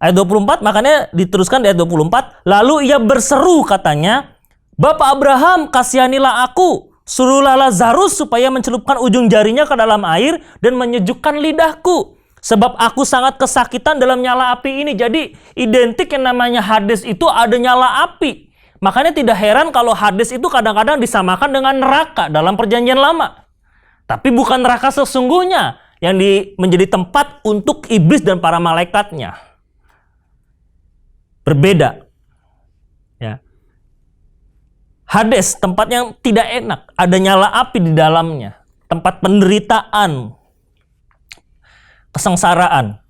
Ayat 24, makanya diteruskan di ayat 24. Lalu ia berseru katanya, Bapak Abraham, kasihanilah aku. Suruhlah Lazarus supaya mencelupkan ujung jarinya ke dalam air dan menyejukkan lidahku. Sebab aku sangat kesakitan dalam nyala api ini. Jadi identik yang namanya Hades itu ada nyala api. Makanya tidak heran kalau Hades itu kadang-kadang disamakan dengan neraka dalam perjanjian lama. Tapi bukan neraka sesungguhnya yang menjadi tempat untuk iblis dan para malaikatnya. Berbeda. Ya. Hades, tempat yang tidak enak, ada nyala api di dalamnya. Tempat penderitaan, kesengsaraan.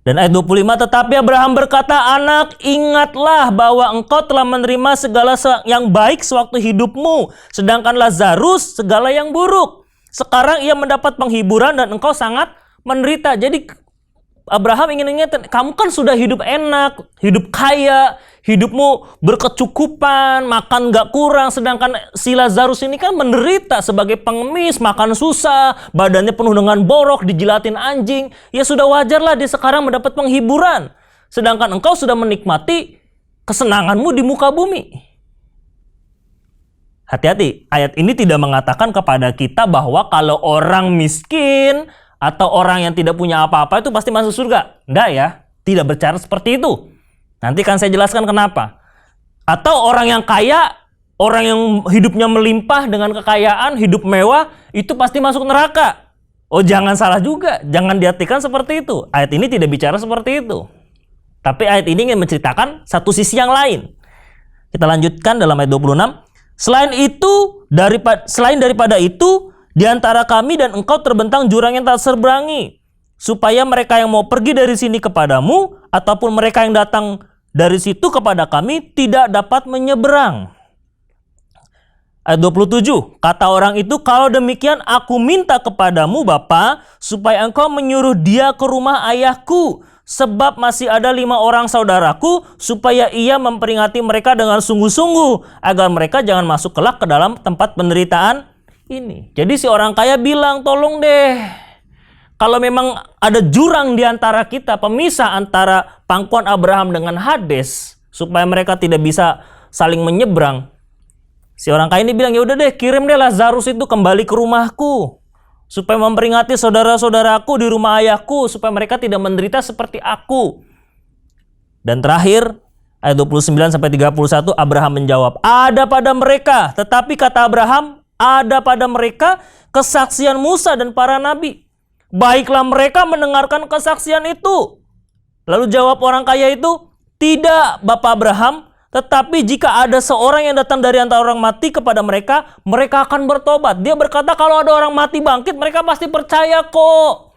Dan ayat 25, tetapi Abraham berkata, anak, ingatlah bahwa engkau telah menerima segala yang baik sewaktu hidupmu, sedangkan Lazarus segala yang buruk. Sekarang ia mendapat penghiburan dan engkau sangat menderita. Jadi Abraham ingin ingatkan, kamu kan sudah hidup enak, hidup kaya, hidupmu berkecukupan, makan gak kurang. Sedangkan si Lazarus ini kan menderita sebagai pengemis, makan susah, badannya penuh dengan borok, dijilatin anjing. Ya sudah wajarlah dia sekarang mendapat penghiburan. Sedangkan engkau sudah menikmati kesenanganmu di muka bumi. Hati-hati, ayat ini tidak mengatakan kepada kita bahwa kalau orang miskin atau orang yang tidak punya apa-apa itu pasti masuk surga. Enggak ya, tidak berbicara seperti itu. Nanti akan saya jelaskan kenapa. Atau orang yang kaya, orang yang hidupnya melimpah dengan kekayaan, hidup mewah, itu pasti masuk neraka. Oh, jangan salah juga, jangan diartikan seperti itu. Ayat ini tidak bicara seperti itu. Tapi ayat ini ingin menceritakan satu sisi yang lain. Kita lanjutkan dalam ayat 26. Selain daripada itu, di antara kami dan engkau terbentang jurang yang tak terseberangi, supaya mereka yang mau pergi dari sini kepadamu, ataupun mereka yang datang dari situ kepada kami, tidak dapat menyeberang. Ayat 27, kata orang itu, kalau demikian aku minta kepadamu Bapa, supaya engkau menyuruh dia ke rumah ayahku, sebab masih ada 5 orang saudaraku, supaya ia memperingati mereka dengan sungguh-sungguh, agar mereka jangan masuk kelak ke dalam tempat penderitaan ini. Jadi si orang kaya bilang, tolong deh, kalau memang ada jurang di antara kita, pemisah antara pangkuan Abraham dengan Hades, supaya mereka tidak bisa saling menyeberang. Si orang kaya ini bilang, ya udah deh, kirim deh Lazarus itu kembali ke rumahku, supaya memperingati saudara-saudaraku di rumah ayahku, supaya mereka tidak menderita seperti aku. Dan terakhir, ayat 29 sampai 31, Abraham menjawab, ada pada mereka, tetapi kata Abraham, ada pada mereka kesaksian Musa dan para nabi. Baiklah mereka mendengarkan kesaksian itu. Lalu jawab orang kaya itu, tidak Bapak Abraham, tetapi jika ada seorang yang datang dari antara orang mati kepada mereka, mereka akan bertobat. Dia berkata kalau ada orang mati bangkit, mereka pasti percaya kok.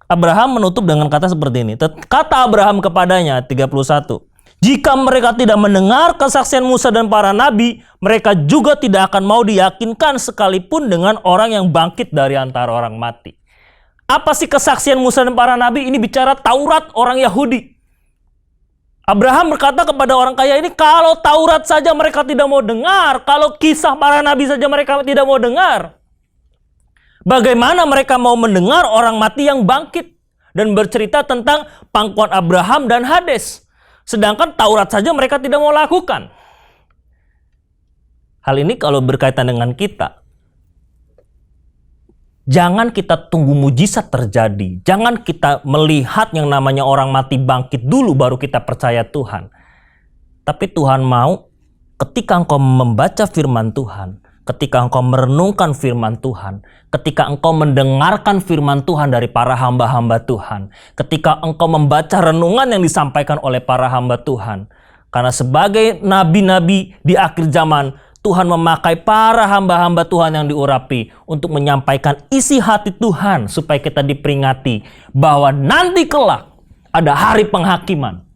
Abraham menutup dengan kata seperti ini. Kata Abraham kepadanya, 31. Jika mereka tidak mendengar kesaksian Musa dan para nabi, mereka juga tidak akan mau diyakinkan sekalipun dengan orang yang bangkit dari antara orang mati. Apa sih kesaksian Musa dan para nabi? Ini bicara Taurat orang Yahudi. Abraham berkata kepada orang kaya ini, kalau Taurat saja mereka tidak mau dengar, kalau kisah para nabi saja mereka tidak mau dengar, bagaimana mereka mau mendengar orang mati yang bangkit dan bercerita tentang pangkuan Abraham dan Hades? Sedangkan Taurat saja mereka tidak mau lakukan. Hal ini kalau berkaitan dengan kita, jangan kita tunggu mujizat terjadi. Jangan kita melihat yang namanya orang mati bangkit dulu baru kita percaya Tuhan. Tapi Tuhan mau ketika engkau membaca firman Tuhan, ketika engkau merenungkan firman Tuhan, ketika engkau mendengarkan firman Tuhan dari para hamba-hamba Tuhan, ketika engkau membaca renungan yang disampaikan oleh para hamba Tuhan. Karena sebagai nabi-nabi di akhir zaman, Tuhan memakai para hamba-hamba Tuhan yang diurapi untuk menyampaikan isi hati Tuhan supaya kita diperingati bahwa nanti kelak ada hari penghakiman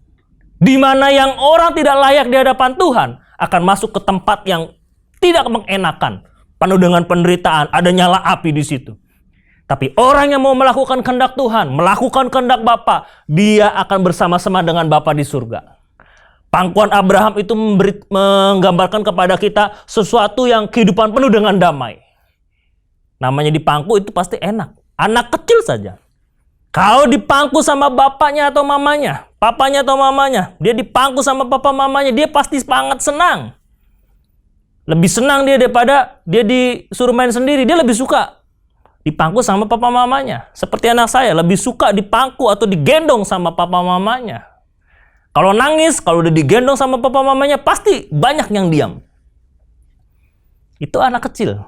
di mana yang orang tidak layak di hadapan Tuhan akan masuk ke tempat yang tidak mengenakan, penuh dengan penderitaan, ada nyala api di situ. Tapi orang yang mau melakukan kehendak Tuhan, melakukan kehendak Bapa, dia akan bersama-sama dengan Bapa di surga. Pangkuan Abraham itu menggambarkan kepada kita sesuatu yang kehidupan penuh dengan damai. Namanya dipangku itu pasti enak. Anak kecil saja. Kalau dipangku sama bapaknya atau mamanya, papanya atau mamanya, dia dipangku sama papa mamanya, dia pasti sangat senang. Lebih senang dia daripada dia disuruh main sendiri. Dia lebih suka dipangku sama papa mamanya. Seperti anak saya, lebih suka dipangku atau digendong sama papa mamanya. Kalau nangis, kalau udah digendong sama papa mamanya, pasti banyak yang diam. Itu anak kecil.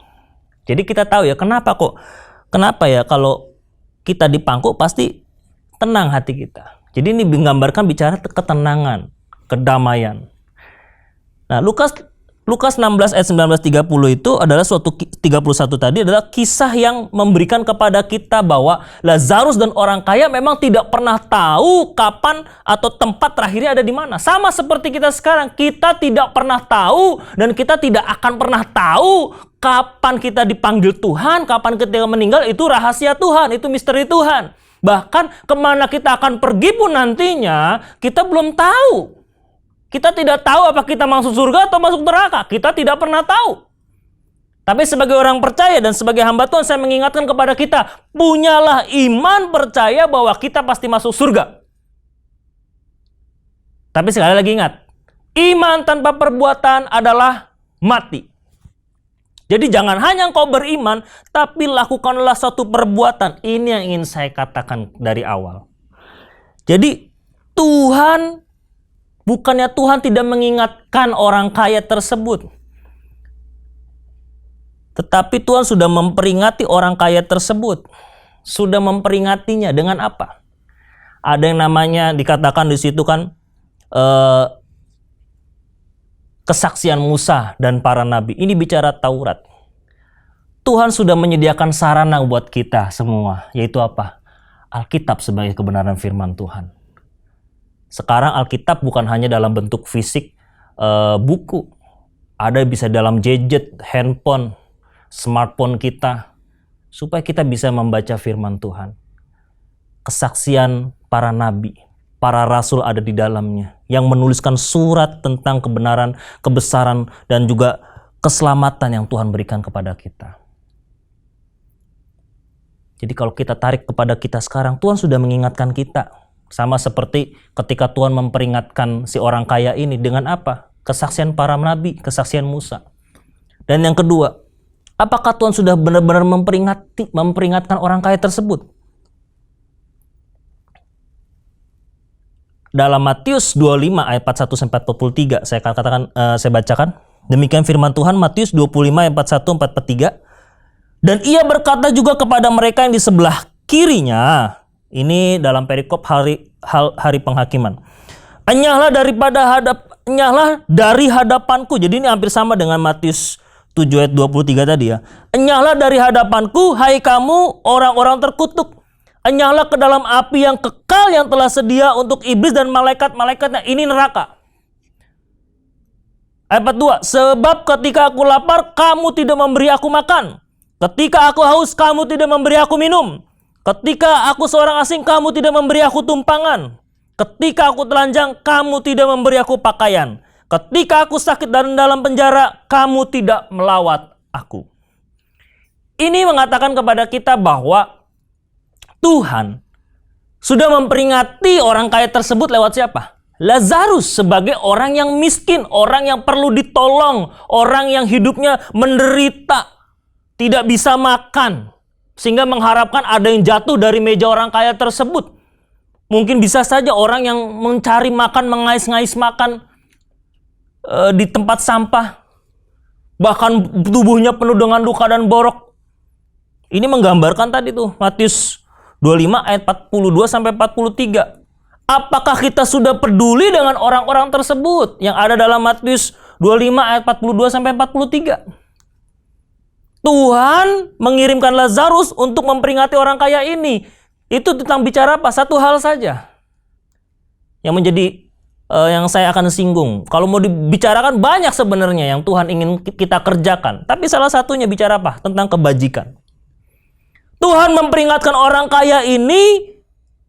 Jadi kita tahu ya, kenapa ya kalau kita dipangku pasti tenang hati kita. Jadi ini menggambarkan bicara ketenangan, kedamaian. Nah, Lukas 16 ayat 19-30 itu adalah 31 tadi adalah kisah yang memberikan kepada kita bahwa Lazarus dan orang kaya memang tidak pernah tahu kapan atau tempat terakhirnya ada di mana. Sama seperti kita sekarang, kita tidak pernah tahu dan kita tidak akan pernah tahu kapan kita dipanggil Tuhan, kapan kita meninggal. Itu rahasia Tuhan, itu misteri Tuhan. Bahkan kemana kita akan pergi pun nantinya kita belum tahu. Kita tidak tahu apa kita masuk surga atau masuk neraka. Kita tidak pernah tahu. Tapi sebagai orang percaya dan sebagai hamba Tuhan, saya mengingatkan kepada kita, punyalah iman percaya bahwa kita pasti masuk surga. Tapi sekali lagi ingat, iman tanpa perbuatan adalah mati. Jadi jangan hanya engkau beriman, tapi lakukanlah suatu perbuatan. Ini yang ingin saya katakan dari awal. Jadi bukannya Tuhan tidak mengingatkan orang kaya tersebut. Tetapi Tuhan sudah memperingati orang kaya tersebut. Sudah memperingatinya dengan apa? Ada yang namanya dikatakan di situ kan kesaksian Musa dan para nabi. Ini bicara Taurat. Tuhan sudah menyediakan sarana buat kita semua. Yaitu apa? Alkitab sebagai kebenaran firman Tuhan. Sekarang Alkitab bukan hanya dalam bentuk fisik buku. Ada bisa dalam gadget, handphone, smartphone kita. Supaya kita bisa membaca firman Tuhan. Kesaksian para nabi, para rasul ada di dalamnya. Yang menuliskan surat tentang kebenaran, kebesaran, dan juga keselamatan yang Tuhan berikan kepada kita. Jadi kalau kita tarik kepada kita sekarang, Tuhan sudah mengingatkan kita. Sama seperti ketika Tuhan memperingatkan si orang kaya ini dengan apa? Kesaksian para nabi, kesaksian Musa. Dan yang kedua, apakah Tuhan sudah benar-benar memperingatkan orang kaya tersebut? Dalam Matius 25 ayat 41-43 saya bacakan. Demikian firman Tuhan, Matius 25 ayat 41-43. Dan ia berkata juga kepada mereka yang di sebelah kirinya. Ini dalam perikop hari penghakiman. Enyahlah dari hadapanku. Jadi ini hampir sama dengan Matius 7 ayat 23 tadi ya. Enyahlah dari hadapanku, hai kamu orang-orang terkutuk. Enyahlah ke dalam api yang kekal yang telah sedia untuk iblis dan malaikat-malaikatnya. Ini neraka. Ayat 42. Sebab ketika aku lapar, kamu tidak memberi aku makan. Ketika aku haus, kamu tidak memberi aku minum. Ketika aku seorang asing, kamu tidak memberi aku tumpangan. Ketika aku telanjang, kamu tidak memberi aku pakaian. Ketika aku sakit dan dalam penjara, kamu tidak melawat aku. Ini mengatakan kepada kita bahwa Tuhan sudah memperingati orang kaya tersebut lewat siapa? Lazarus sebagai orang yang miskin, orang yang perlu ditolong, orang yang hidupnya menderita, tidak bisa makan, sehingga mengharapkan ada yang jatuh dari meja orang kaya tersebut. Mungkin bisa saja orang yang mencari makan, mengais-ngais makan di tempat sampah, bahkan tubuhnya penuh dengan luka dan borok. Ini menggambarkan tadi tuh Matius 25 ayat 42 sampai 43. Apakah kita sudah peduli dengan orang-orang tersebut yang ada dalam Matius 25 ayat 42 sampai 43? Tuhan mengirimkan Lazarus untuk memperingati orang kaya ini. Itu tentang bicara apa? Satu hal saja yang menjadi yang saya akan singgung. Kalau mau dibicarakan banyak sebenarnya yang Tuhan ingin kita kerjakan. Tapi salah satunya bicara apa? Tentang kebajikan. Tuhan memperingatkan orang kaya ini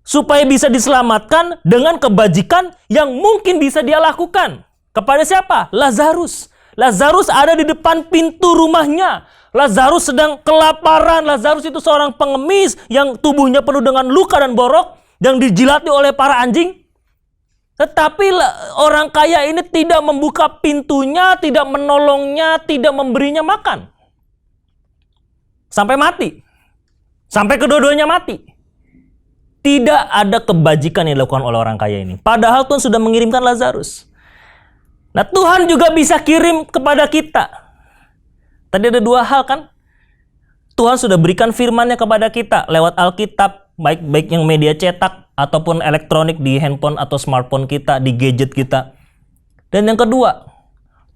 supaya bisa diselamatkan dengan kebajikan yang mungkin bisa dia lakukan. Kepada siapa? Lazarus. Lazarus ada di depan pintu rumahnya. Lazarus sedang kelaparan. Lazarus itu seorang pengemis yang tubuhnya penuh dengan luka dan borok, yang dijilati oleh para anjing. Tetapi orang kaya ini tidak membuka pintunya, tidak menolongnya, tidak memberinya makan. Sampai mati. Sampai kedua-duanya mati. Tidak ada kebajikan yang dilakukan oleh orang kaya ini. Padahal Tuhan sudah mengirimkan Lazarus. Nah, Tuhan juga bisa kirim kepada kita. Tadi ada dua hal kan? Tuhan sudah berikan firman-Nya kepada kita lewat Alkitab, baik yang media cetak ataupun elektronik di handphone atau smartphone kita, di gadget kita. Dan yang kedua,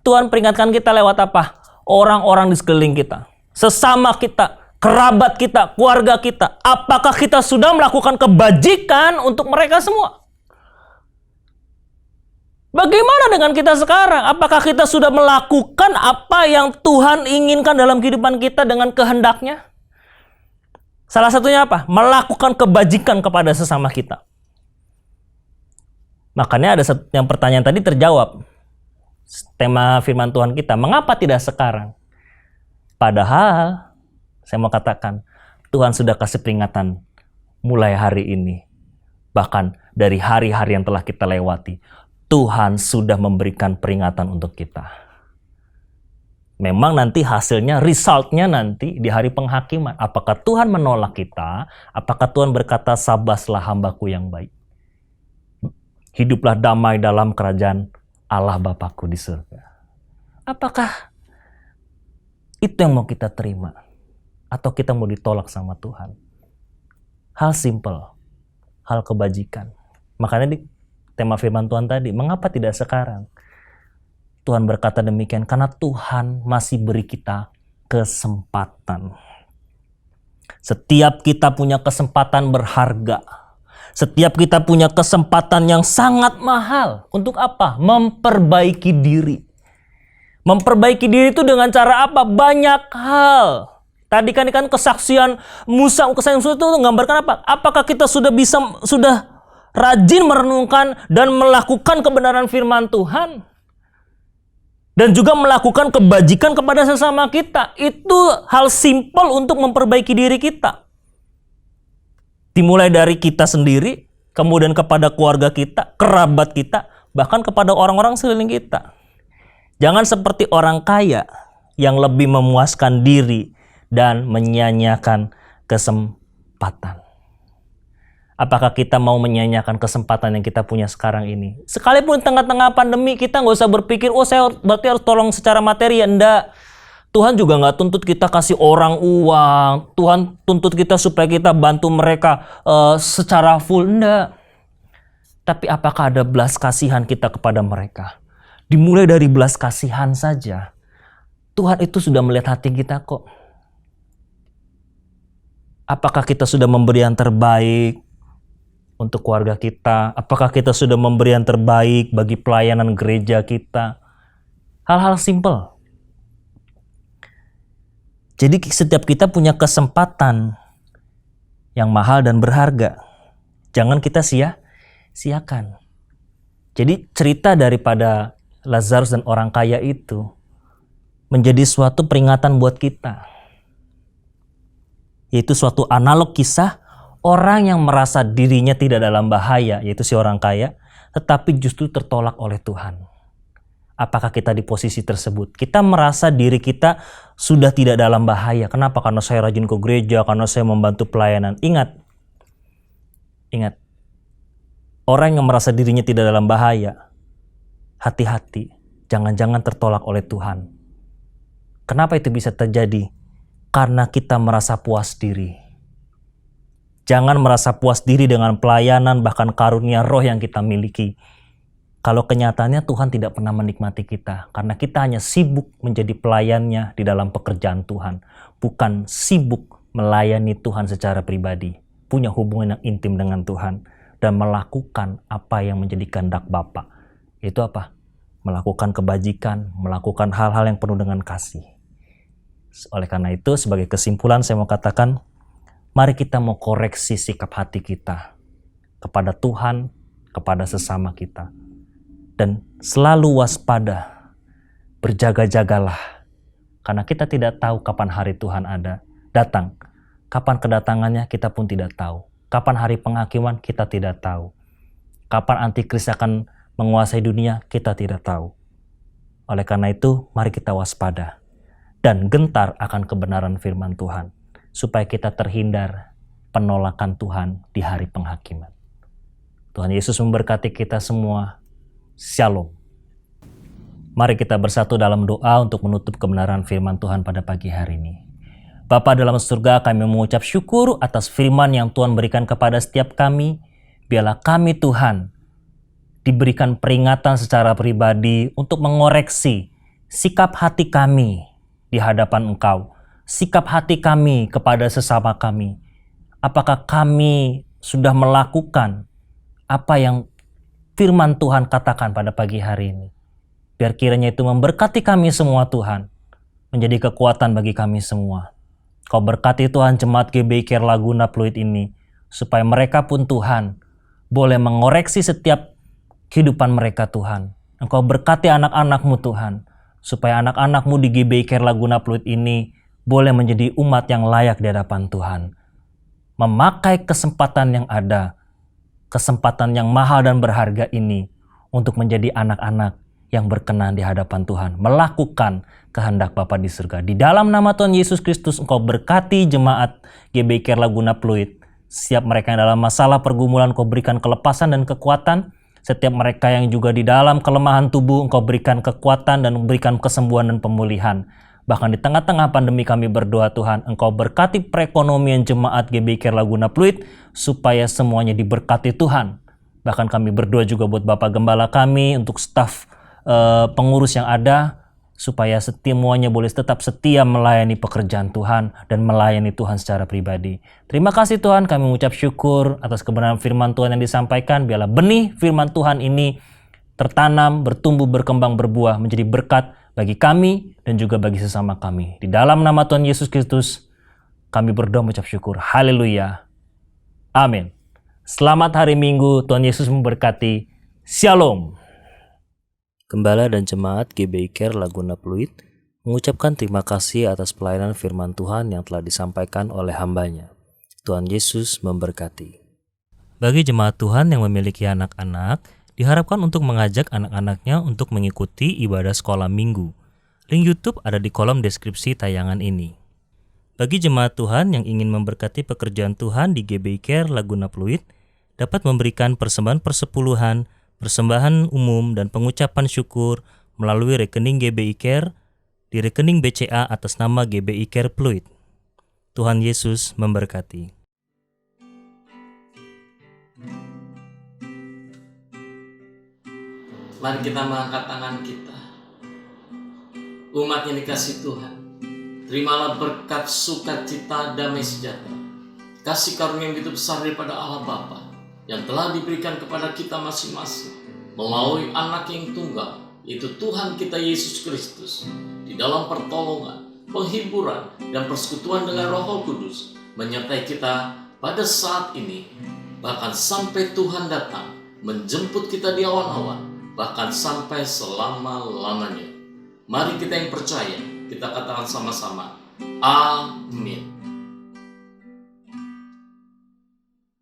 Tuhan peringatkan kita lewat apa? Orang-orang di sekeliling kita. Sesama kita. Kerabat kita, keluarga kita, apakah kita sudah melakukan kebajikan untuk mereka semua? Bagaimana dengan kita sekarang? Apakah kita sudah melakukan apa yang Tuhan inginkan dalam kehidupan kita dengan kehendaknya? Salah satunya apa? Melakukan kebajikan kepada sesama kita. Makanya ada yang pertanyaan tadi terjawab. Tema firman Tuhan kita, mengapa tidak sekarang? Padahal saya mau katakan, Tuhan sudah kasih peringatan mulai hari ini. Bahkan dari hari-hari yang telah kita lewati, Tuhan sudah memberikan peringatan untuk kita. Memang nanti hasilnya, resultnya nanti di hari penghakiman. Apakah Tuhan menolak kita? Apakah Tuhan berkata, sabaslah hambaku yang baik. Hiduplah damai dalam kerajaan Allah Bapakku di surga. Apakah itu yang mau kita terima? Atau kita mau ditolak sama Tuhan? Hal simple, hal kebajikan. Makanya di tema firman Tuhan tadi, mengapa tidak sekarang? Tuhan berkata demikian, karena Tuhan masih beri kita kesempatan. Setiap kita punya kesempatan berharga. Setiap kita punya kesempatan yang sangat mahal. Untuk apa? Memperbaiki diri. Memperbaiki diri itu dengan cara apa? Banyak hal. Tadi kan kesaksian Musa itu menggambarkan apa? Apakah kita sudah rajin merenungkan dan melakukan kebenaran firman Tuhan? Dan juga melakukan kebajikan kepada sesama kita. Itu hal simpel untuk memperbaiki diri kita. Dimulai dari kita sendiri, kemudian kepada keluarga kita, kerabat kita, bahkan kepada orang-orang sekeliling kita. Jangan seperti orang kaya yang lebih memuaskan diri dan menyia-nyiakan kesempatan. Apakah kita mau menyia-nyiakan kesempatan yang kita punya sekarang ini? Sekalipun tengah-tengah pandemi, kita nggak usah berpikir, saya berarti harus tolong secara materi. Enggak. Tuhan juga nggak tuntut kita kasih orang uang. Tuhan tuntut kita supaya kita bantu mereka secara full. Enggak. Tapi apakah ada belas kasihan kita kepada mereka? Dimulai dari belas kasihan saja. Tuhan itu sudah melihat hati kita kok. Apakah kita sudah memberi yang terbaik untuk keluarga kita? Apakah kita sudah memberi yang terbaik bagi pelayanan gereja kita? Hal-hal simpel. Jadi setiap kita punya kesempatan yang mahal dan berharga. Jangan kita sia-siakan. Jadi cerita daripada Lazarus dan orang kaya itu menjadi suatu peringatan buat kita. Yaitu suatu analog kisah orang yang merasa dirinya tidak dalam bahaya, yaitu si orang kaya, tetapi justru tertolak oleh Tuhan. Apakah kita di posisi tersebut? Kita merasa diri kita sudah tidak dalam bahaya. Kenapa? Karena saya rajin ke gereja, karena saya membantu pelayanan. Ingat, orang yang merasa dirinya tidak dalam bahaya, hati-hati, jangan-jangan tertolak oleh Tuhan. Kenapa itu bisa terjadi? Karena kita merasa puas diri. Jangan merasa puas diri dengan pelayanan, bahkan karunia roh yang kita miliki. Kalau kenyataannya Tuhan tidak pernah menikmati kita, karena kita hanya sibuk menjadi pelayannya di dalam pekerjaan Tuhan, bukan sibuk melayani Tuhan secara pribadi, punya hubungan yang intim dengan Tuhan, dan melakukan apa yang menjadi kehendak Bapa. Itu apa? Melakukan kebajikan, melakukan hal-hal yang penuh dengan kasih. Oleh karena itu, sebagai kesimpulan saya mau katakan, mari kita mau koreksi sikap hati kita kepada Tuhan, kepada sesama kita. Dan selalu waspada, berjaga-jagalah. Karena kita tidak tahu kapan hari Tuhan datang. Kapan kedatangannya kita pun tidak tahu. Kapan hari penghakiman kita tidak tahu. Kapan antikris akan menguasai dunia kita tidak tahu. Oleh karena itu, mari kita waspada dan gentar akan kebenaran firman Tuhan, supaya kita terhindar penolakan Tuhan di hari penghakiman. Tuhan Yesus memberkati kita semua. Shalom. Mari kita bersatu dalam doa untuk menutup kebenaran firman Tuhan pada pagi hari ini. Bapa dalam surga, kami mengucap syukur atas firman yang Tuhan berikan kepada setiap kami. Biarlah kami Tuhan diberikan peringatan secara pribadi untuk mengoreksi sikap hati kami di hadapan Engkau. Sikap hati kami kepada sesama kami. Apakah kami sudah melakukan apa yang firman Tuhan katakan pada pagi hari ini? Biar kiranya itu memberkati kami semua Tuhan. Menjadi kekuatan bagi kami semua. Kau berkati Tuhan jemaat GBI Care Laguna Pluit ini. Supaya mereka pun Tuhan boleh mengoreksi setiap kehidupan mereka Tuhan. Engkau berkati anak-anak-Mu Tuhan. Supaya anak-anak-Mu di GBI Care Laguna Pluit ini boleh menjadi umat yang layak di hadapan Tuhan. Memakai kesempatan yang ada. Kesempatan yang mahal dan berharga ini untuk menjadi anak-anak yang berkenan di hadapan Tuhan, melakukan kehendak Bapa di surga. Di dalam nama Tuhan Yesus Kristus, Engkau berkati jemaat GBI Care Laguna Pluit. Setiap mereka yang dalam masalah pergumulan, Engkau berikan kelepasan dan kekuatan. Setiap mereka yang juga di dalam kelemahan tubuh, Engkau berikan kekuatan dan berikan kesembuhan dan pemulihan. Bahkan di tengah-tengah pandemi kami berdoa Tuhan, Engkau berkati perekonomian jemaat GBI Care Laguna Pluit, supaya semuanya diberkati Tuhan. Bahkan kami berdoa juga buat Bapak Gembala kami, untuk staf pengurus yang ada, supaya semuanya boleh tetap setia melayani pekerjaan Tuhan dan melayani Tuhan secara pribadi. Terima kasih Tuhan, kami mengucap syukur atas kebenaran firman Tuhan yang disampaikan. Biarlah benih firman Tuhan ini tertanam, bertumbuh, berkembang, berbuah, menjadi berkat bagi kami dan juga bagi sesama kami. Di dalam nama Tuhan Yesus Kristus, kami berdoa mengucap syukur. Haleluya. Amin. Selamat hari Minggu, Tuhan Yesus memberkati. Shalom. Gembala dan jemaat GBI Care Laguna Pluit mengucapkan terima kasih atas pelayanan firman Tuhan yang telah disampaikan oleh hambanya. Tuhan Yesus memberkati. Bagi jemaat Tuhan yang memiliki anak-anak, diharapkan untuk mengajak anak-anaknya untuk mengikuti ibadah sekolah minggu. Link YouTube ada di kolom deskripsi tayangan ini. Bagi jemaat Tuhan yang ingin memberkati pekerjaan Tuhan di GBI Care Laguna Pluit, dapat memberikan persembahan persepuluhan, persembahan umum, dan pengucapan syukur melalui rekening GBI Care di rekening BCA atas nama GBI Care Pluit. Tuhan Yesus memberkati. Mari kita mengangkat tangan kita. Umat yang dikasih Tuhan, terimalah berkat sukacita damai sejahtera, kasih karunia yang begitu besar daripada Allah Bapa yang telah diberikan kepada kita masing-masing melalui anak yang tunggal, yaitu Tuhan kita Yesus Kristus, di dalam pertolongan, penghiburan, dan persekutuan dengan Roh Kudus menyertai kita pada saat ini, bahkan sampai Tuhan datang menjemput kita di awan-awan, bahkan sampai selama-lamanya. Mari kita yang percaya, kita katakan sama-sama, amin.